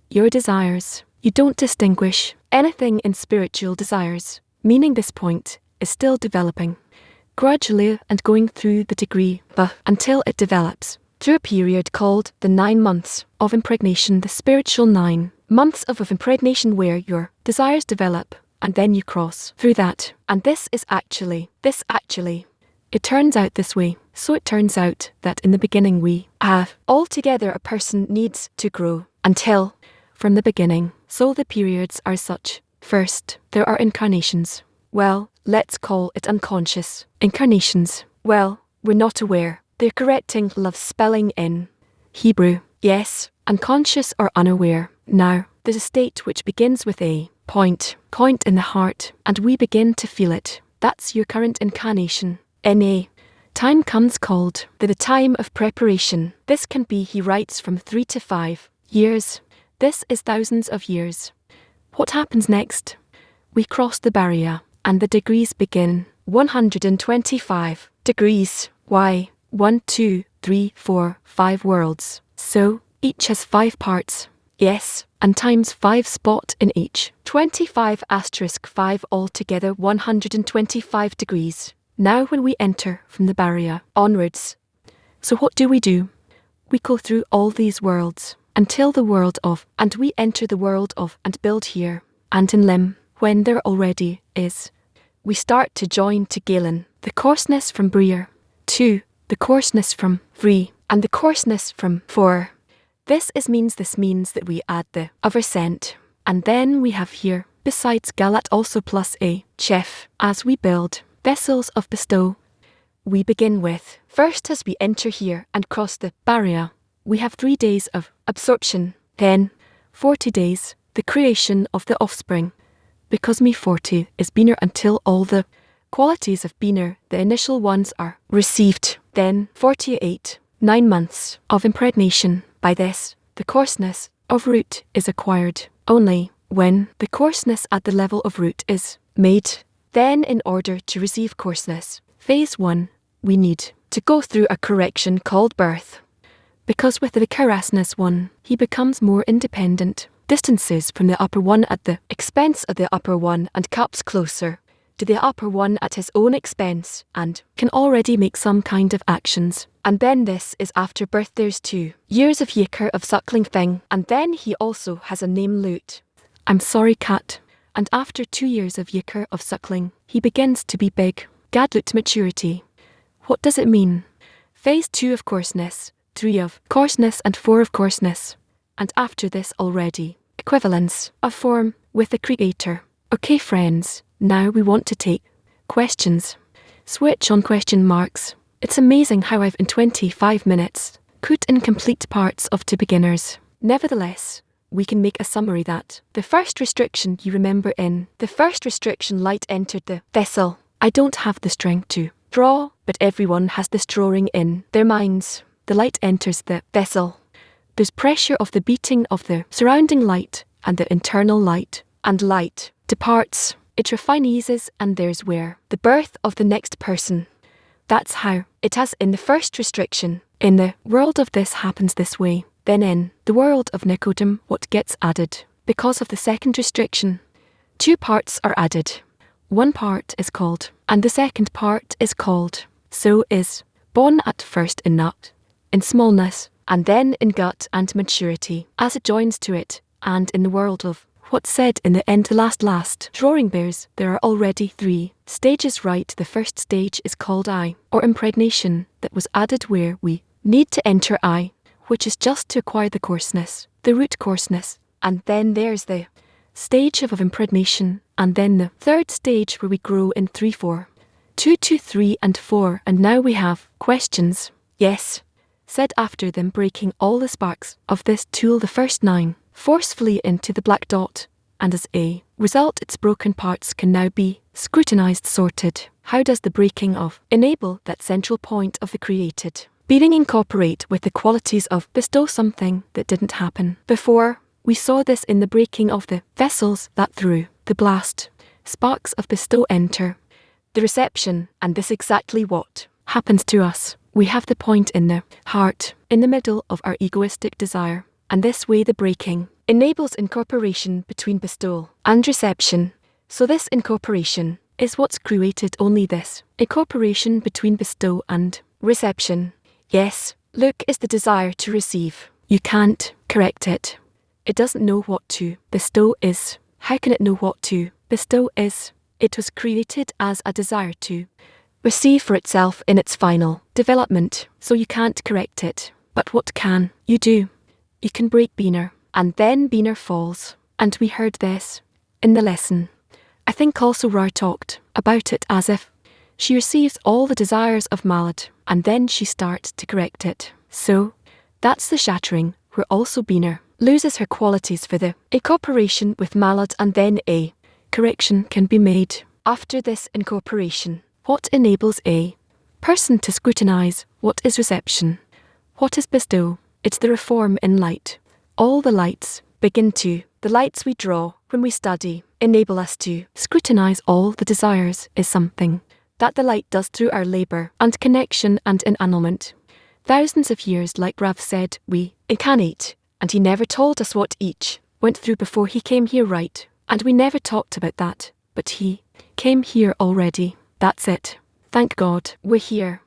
your desires. You don't distinguish anything in spiritual desires, meaning this point is still developing gradually and going through the degree until it develops through a period called the 9 months of impregnation, the spiritual 9 months of impregnation, where your desires develop, and then you cross through that. And this actually, it turns out this way. So it turns out that in the beginning we have altogether a person needs to grow until from the beginning. So the periods are such. First, there are incarnations. Well, let's call it unconscious incarnations. Well, we're not aware. They're correcting love spelling in Hebrew. Yes, unconscious or unaware. Now, there's a state which begins with a point in the heart, and we begin to feel it. That's your current incarnation. In a time comes called the time of preparation. This can be, he writes, from 3 to 5 years. This is thousands of years. What happens next? We cross the barrier, and the degrees begin. 125 degrees. Why? 1, 2, 3, 4, 5 worlds. So, each has 5 parts. Yes, and times 5 spot in each. 25 asterisk 5, altogether 125 degrees. Now when we enter from the barrier onwards. So what do? We go through all these worlds until the world of, and we enter the world of, and build here. And in Lim, when there already is, we start to join to Galen, the coarseness from Brier, 2, the coarseness from Vree, and the coarseness from 4. This means that we add the other scent. And then we have here, besides Galat, also plus a chef, as we build vessels of bestow. We begin with, first as we enter here and cross the barrier, we have 3 days of absorption, then 40 days, the creation of the offspring. Because me 40 is Biner until all the qualities of Biner, the initial ones, are received. Then 48, 9 months of impregnation. By this, the coarseness of root is acquired. Only when the coarseness at the level of root is made, then in order to receive coarseness, phase 1, we need to go through a correction called birth. Because with the coarseness 1, he becomes more independent, distances from the upper one at the expense of the upper one, and comes closer to the upper one at his own expense, and can already make some kind of actions. And then this is after birth. There's 2 years of yikr of suckling thing, and then he also has a name Lut. I'm sorry, cat. And after 2 years of yikr of suckling, he begins to be big. Gadlut maturity. What does it mean? Phase 2 of coarseness, 3 of coarseness and 4 of coarseness. And after this already, equivalence of form with the creator. Okay friends, now we want to take questions. Switch on question marks. It's amazing how I've in 25 minutes put in complete parts of to beginners. Nevertheless, we can make a summary that the first restriction you remember in the first restriction light entered the vessel. I don't have the strength to draw, but everyone has this drawing in their minds. The light enters the vessel. There's pressure of the beating of the surrounding light and the internal light, and light departs. It refines and there's where the birth of the next person. That's how it has in the first restriction. In the world of this happens this way. Then in the world of Nicodem, what gets added? Because of the second restriction, 2 parts are added. 1 part is called, and the second part is called. So is born at first in nut, in smallness, and then in gut and maturity, as it joins to it, and in the world of what's said in the end the last drawing bears, there are already 3 stages right. The first stage is called I, or impregnation, that was added where we need to enter I, which is just to acquire the coarseness, the root coarseness, and then there's the stage of impregnation, and then the third stage where we grow in 3, 4, 2, 2, 3 and 4, and now we have questions. Yes, said after them breaking all the sparks of this tool the first 9, forcefully into the black dot, and as a result its broken parts can now be scrutinized, sorted. How does the breaking of enable that central point of the created being incorporate with the qualities of bestow something that didn't happen before? We saw this in the breaking of the vessels that through the blast sparks of bestow enter the reception, and this exactly what happens to us. We have the point in the heart, in the middle of our egoistic desire, and this way the breaking enables incorporation between bestowal and reception. So this incorporation is what's created, only this incorporation between bestow and reception. Yes, look is the desire to receive. You can't correct it. It doesn't know what to bestow is. How can it know what to bestow is? It was created as a desire to receive for itself in its final development, so you can't correct it. But what can you do? You can break Beaner, and then Beaner falls. And we heard this in the lesson. I think also Ra talked about it as if she receives all the desires of Malad, and then she starts to correct it. So, that's the shattering, where also Beaner loses her qualities for the incorporation with Malad, and then a correction can be made. After this incorporation, what enables a person to scrutinize what is reception? What is bestow? It's the reform in light. All the lights begin to, the lights we draw when we study, enable us to scrutinize all the desires is something that the light does through our labor and connection and enannulment. Thousands of years, like Rav said, we incarnate, and he never told us what each went through before he came here, right? And we never talked about that, but he came here already. That's it. Thank God, we're here.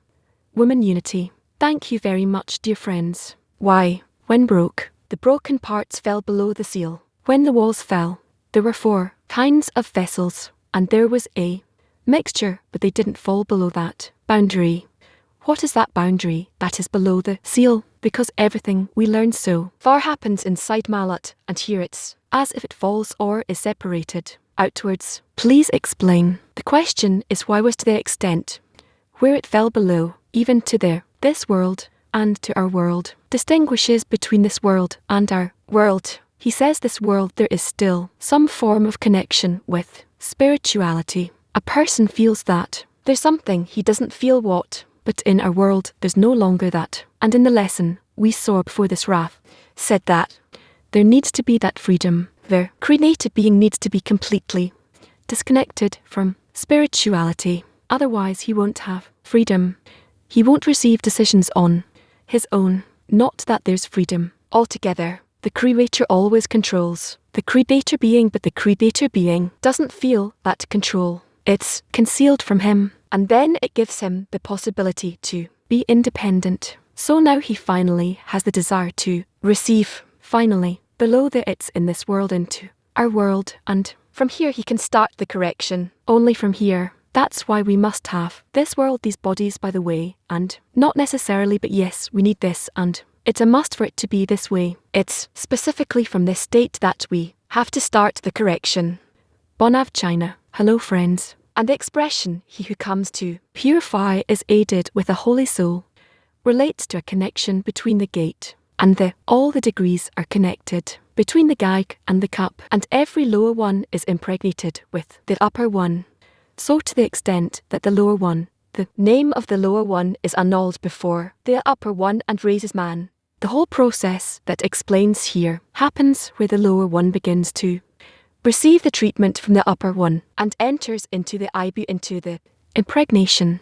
Women unity. Thank you very much, dear friends. Why, when broke, the broken parts fell below the seal. When the walls fell, there were 4 kinds of vessels, and there was a mixture, but they didn't fall below that boundary. What is that boundary that is below the seal? Because everything we learn so far happens inside Malat, and here it's as if it falls or is separated outwards. Please explain. The question is, why was to the extent where it fell below, even to this world and to our world, distinguishes between this world and our world. He says this world there is still some form of connection with spirituality. A person feels that there's something he doesn't feel what, but in our world there's no longer that. And in the lesson we saw before this, Raf said that there needs to be that freedom. The created being needs to be completely disconnected from spirituality. Otherwise he won't have freedom. He won't receive decisions on his own. Not that there's freedom altogether. The creator always controls the creator being, but the creator being doesn't feel that control. It's concealed from him, and then it gives him the possibility to be independent. So now he finally has the desire to receive. Finally, below the it's in this world into our world, and from here he can start the correction. Only from here. That's why we must have this world, these bodies, by the way, and not necessarily, but yes, we need this, and it's a must for it to be this way. It's specifically from this state that we have to start the correction. Bonav China. Hello friends. And the expression, he who comes to purify is aided with a holy soul, relates to a connection between the gate and all the degrees are connected between the gag and the cup, and every lower one is impregnated with the upper one. So to the extent that the lower one, the name of the lower one is annulled before the upper one and raises man. The whole process that explains here happens where the lower one begins to receive the treatment from the upper one and enters into the IBU, into the impregnation.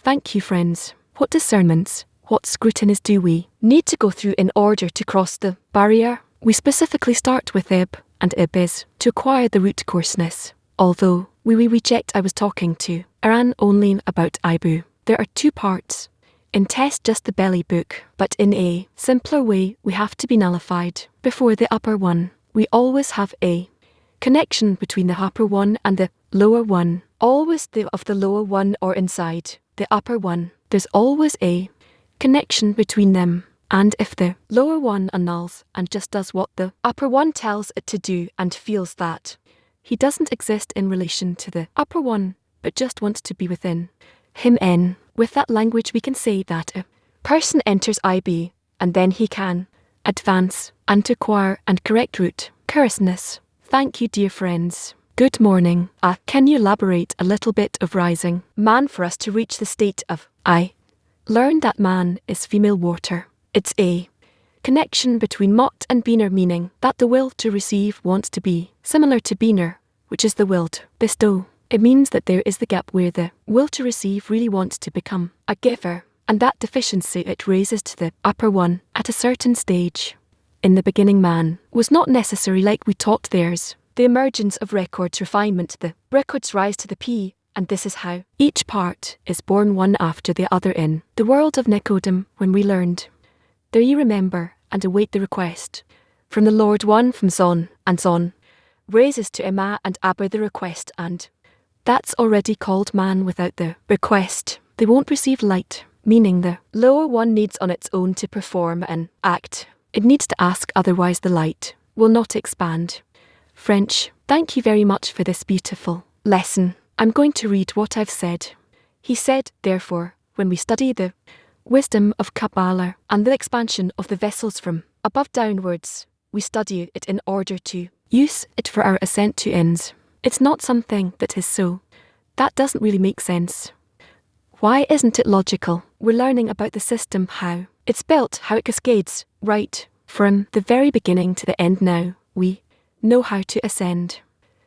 Thank you friends. What discernments, what scrutinies do we need to go through in order to cross the barrier? We specifically start with ib, and ib is to acquire the root coarseness. Although we reject, I was talking to Iran only about IBU. There are two parts. In test just the belly book, but in a simpler way we have to be nullified before the upper one. We always have a connection between the upper one and the lower one. Always of the lower one or inside the upper one. There's always a connection between them. And if the lower one annuls and just does what the upper one tells it to do and feels that he doesn't exist in relation to the upper one, but just wants to be within him in. With that language we can say that a person enters IB and then he can advance and acquire and correct root coarseness. Thank you dear friends. Good morning. Can you elaborate a little bit of rising man for us to reach the state of I? Learn that man is female water. It's a connection between Mot and Beaner, meaning that the will to receive wants to be similar to Beaner, which is the will to bestow. It means that there is the gap where the will to receive really wants to become a giver, and that deficiency it raises to the upper one at a certain stage. In the beginning man was not necessary like we taught theirs. The emergence of records refinement, the records rise to the P, and this is how each part is born one after the other in the world of Nicodem when we learned. There you remember and await the request from the Lord one from Zon and Zon raises to Emma and Abba the request, and that's already called man without the request. They won't receive light, meaning the lower one needs on its own to perform an act. It needs to ask, otherwise the light will not expand. French, thank you very much for this beautiful lesson. I'm going to read what I've said. He said, therefore, when we study the wisdom of Kabbalah and the expansion of the vessels from above downwards, we study it in order to use it for our ascent to ends. It's not something that is so. That doesn't really make sense. Why isn't it logical? We're learning about the system, how it's built, how it cascades, right from the very beginning to the end. Now we know how to ascend.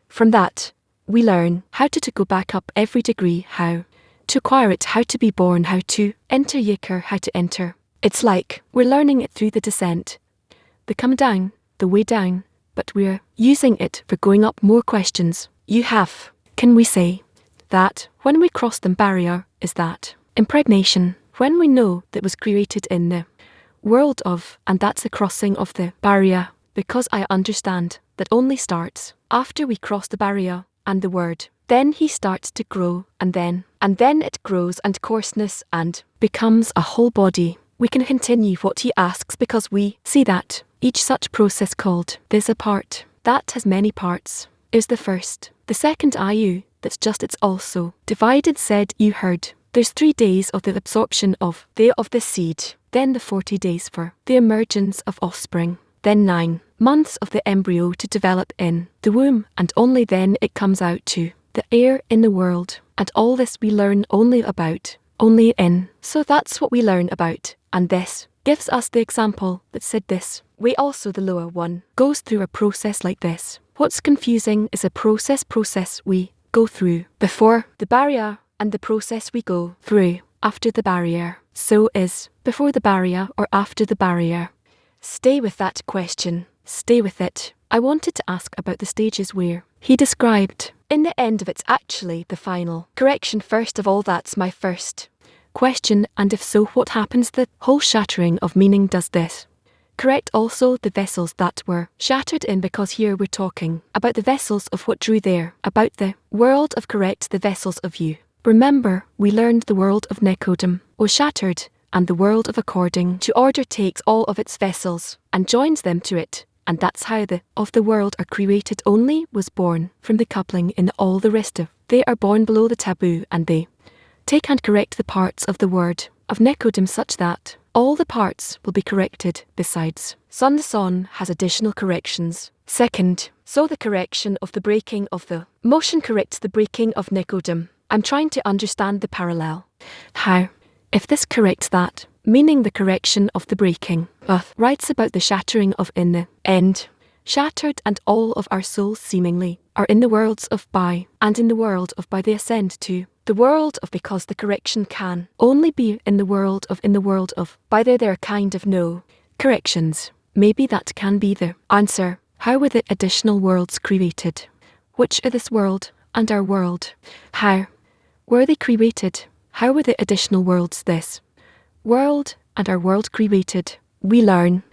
From that, we learn how to go back up every degree, how to acquire it, how to be born, how to enter Yikr, how to enter. It's like we're learning it through the descent, the come down, the way down, but we're using it for going up. More questions you have. Can we say that when we cross the barrier, is that impregnation, when we know that was created in the world of, and that's the crossing of the barrier, because I understand that only starts after we cross the barrier and the word. Then he starts to grow, and then it grows and coarseness and becomes a whole body. We can continue what he asks because we see that each such process called this a part that has many parts is the first. The second IU, that's just it's also divided, said you heard. There's 3 days of the absorption of the seed, then the 40 days for the emergence of offspring, then 9 months of the embryo to develop in the womb, and only then it comes out to the air in the world. And all this we learn only about, only in. So that's what we learn about, and this gives us the example that said this way also the lower one goes through a process like this. What's confusing is a process we go through before the barrier and the process we go through after the barrier. So is before the barrier or after the barrier? Stay with that question. Stay with it. I wanted to ask about the stages where he described. In the end of it's actually the final correction. First of all, that's my first question, and if so, what happens? The whole shattering of meaning does this correct also the vessels that were shattered in, because here we're talking about the vessels of what drew there, about the world of correct the vessels of you. Remember, we learned the world of Nicodem was shattered, and the world of according to order takes all of its vessels, and joins them to it, and that's how the of the world are created only was born from the coupling in all the rest of. They are born below the taboo, and they take and correct the parts of the word of Nicodem such that all the parts will be corrected. Besides, the son has additional corrections. Second, so the correction of the breaking of the motion corrects the breaking of Nicodem. I'm trying to understand the parallel. How? If this corrects that, meaning the correction of the breaking, writes about the shattering of in the end. Shattered, and all of our souls seemingly are in the worlds of by, and in the world of by they ascend to the world of, because the correction can only be in the world of by there are kind of no corrections. Maybe that can be the answer. How were the additional worlds created? Which are this world and our world? How were they created? How were the additional worlds this world and our world created? We learn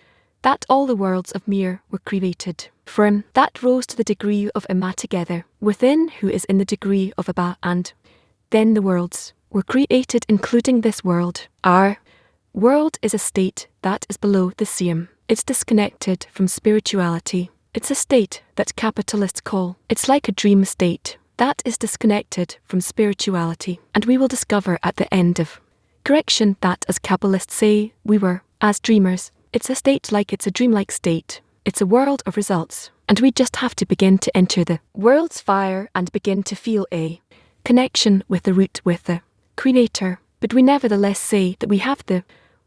that all the worlds of Mir were created from that rose to the degree of Ima together, within who is in the degree of Abba, and then the worlds were created including this world. Our world is a state that is below the same. It's disconnected from spirituality. It's a state that capitalists call, it's like a dream state that is disconnected from spirituality. And we will discover at the end of correction that, as Kabbalists say, we were, as dreamers. It's a state like it's a dreamlike state. It's a world of results. And we just have to begin to enter the world's fire and begin to feel a connection with the root, with the Creator. But we nevertheless say that we have the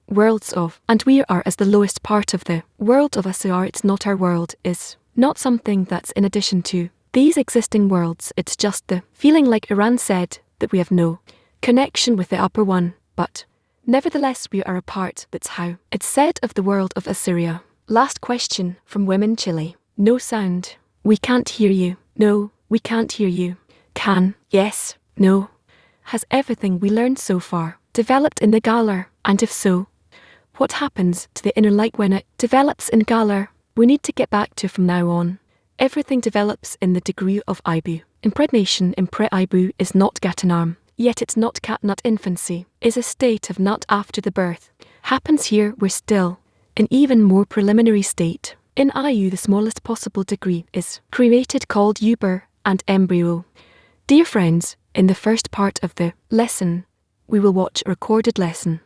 worlds of, and we are as the lowest part of the world of us are. It's not our world, is not something that's in addition to these existing worlds. It's just the feeling, like Iran said, that we have no connection with the upper one, but nevertheless we are a part. That's how it's said of the world of Assyria. Last question from Women Chile. No sound. We can't hear you. No, we can't hear you. Can, yes, no. Has everything we learned so far developed in the Galar? And if so, what happens to the inner light when it develops in Galar? We need to get back to from now on. Everything develops in the degree of Ibu. Impregnation in pre-Ibu is not Gatanarm, yet it's not Katnut. Infancy is a state of nut after the birth. Happens here, we're still in even more preliminary state. In Iu, the smallest possible degree is created, called Uber and embryo. Dear friends, in the first part of the lesson, we will watch a recorded lesson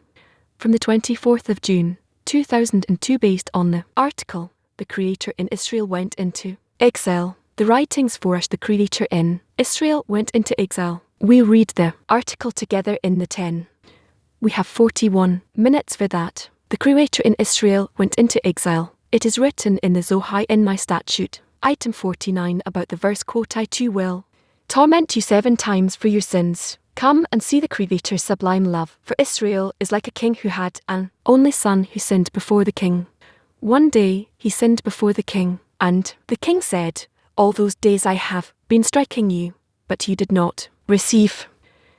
from the 24th of June, 2002, based on the article, The Creator in Israel Went into Exile. The writings for us, the Creator in Israel Went into Exile. We read the article together in the 10. We have 41 minutes for that. The Creator in Israel went into exile. It is written in the Zohar in my statute, item 49, about the verse, quote, I too will torment you 7 times for your sins. Come and see the Creator's sublime love. For Israel is like a king who had an only son who sinned before the king. One day he sinned before the king, and the king said, all those days I have been striking you, but you did not receive.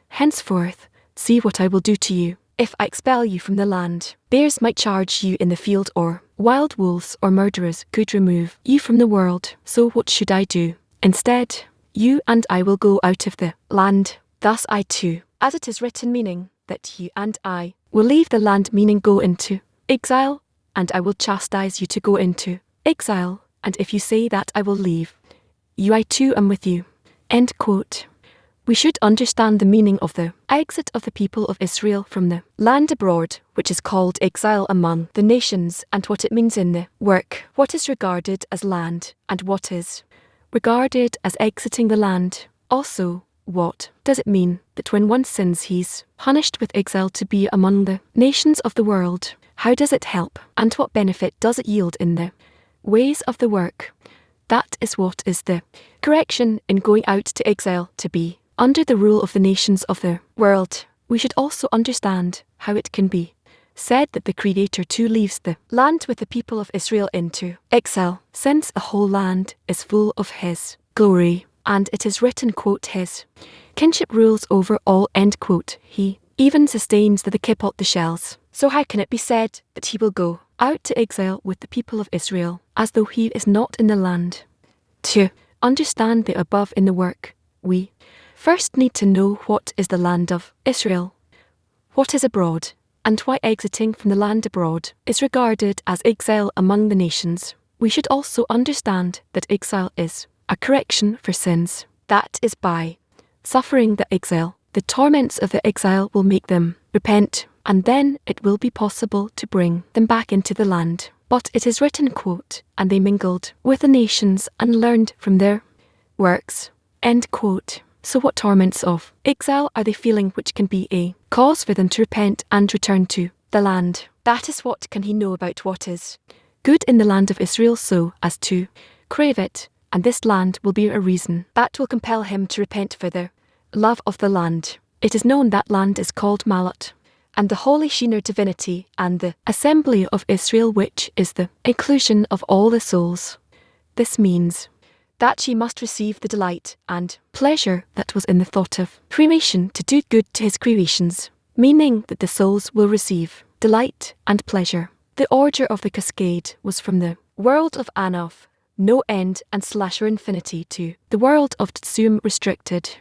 Henceforth, see what I will do to you. If I expel you from the land, bears might charge you in the field, or wild wolves or murderers could remove you from the world. So what should I do? Instead, you and I will go out of the land. Thus I too, as it is written, meaning that you and I will leave the land, meaning go into exile, and I will chastise you to go into exile. And if you say that I will leave you, I too am with you. End quote. We should understand the meaning of the exit of the people of Israel from the land abroad, which is called exile among the nations, and what it means in the work, what is regarded as land, and what is regarded as exiting the land. Also, what does it mean that when one sins he's punished with exile to be among the nations of the world? How does it help, and what benefit does it yield in the ways of the work? That is what is the correction in going out to exile, to be under the rule of the nations of the world. We should also understand how it can be said that the Creator too leaves the land with the people of Israel into exile, since the whole land is full of His glory, and it is written, quote, His kinship rules over all, end quote. He even sustains the kippot, the shells. So how can it be said that He will go out to exile with the people of Israel, as though He is not in the land? To understand the above in the work, we first need to know what is the land of Israel, what is abroad, and why exiting from the land abroad is regarded as exile among the nations. We should also understand that exile is a correction for sins. That is by suffering the exile. The torments of the exile will make them repent, and then it will be possible to bring them back into the land. But it is written, quote, and they mingled with the nations and learned from their works, end quote. So what torments of exile are they feeling which can be a cause for them to repent and return to the land? That is what can he know about what is good in the land of Israel so as to crave it, and this land will be a reason that will compel him to repent for the love of the land. It is known that land is called Malat, and the holy Shinar divinity and the assembly of Israel, which is the inclusion of all the souls. This means that she must receive the delight and pleasure that was in the thought of creation to do good to his creations, meaning that the souls will receive delight and pleasure. The order of the cascade was from the world of Anof, no end and slasher infinity, to the world of Tsum restricted.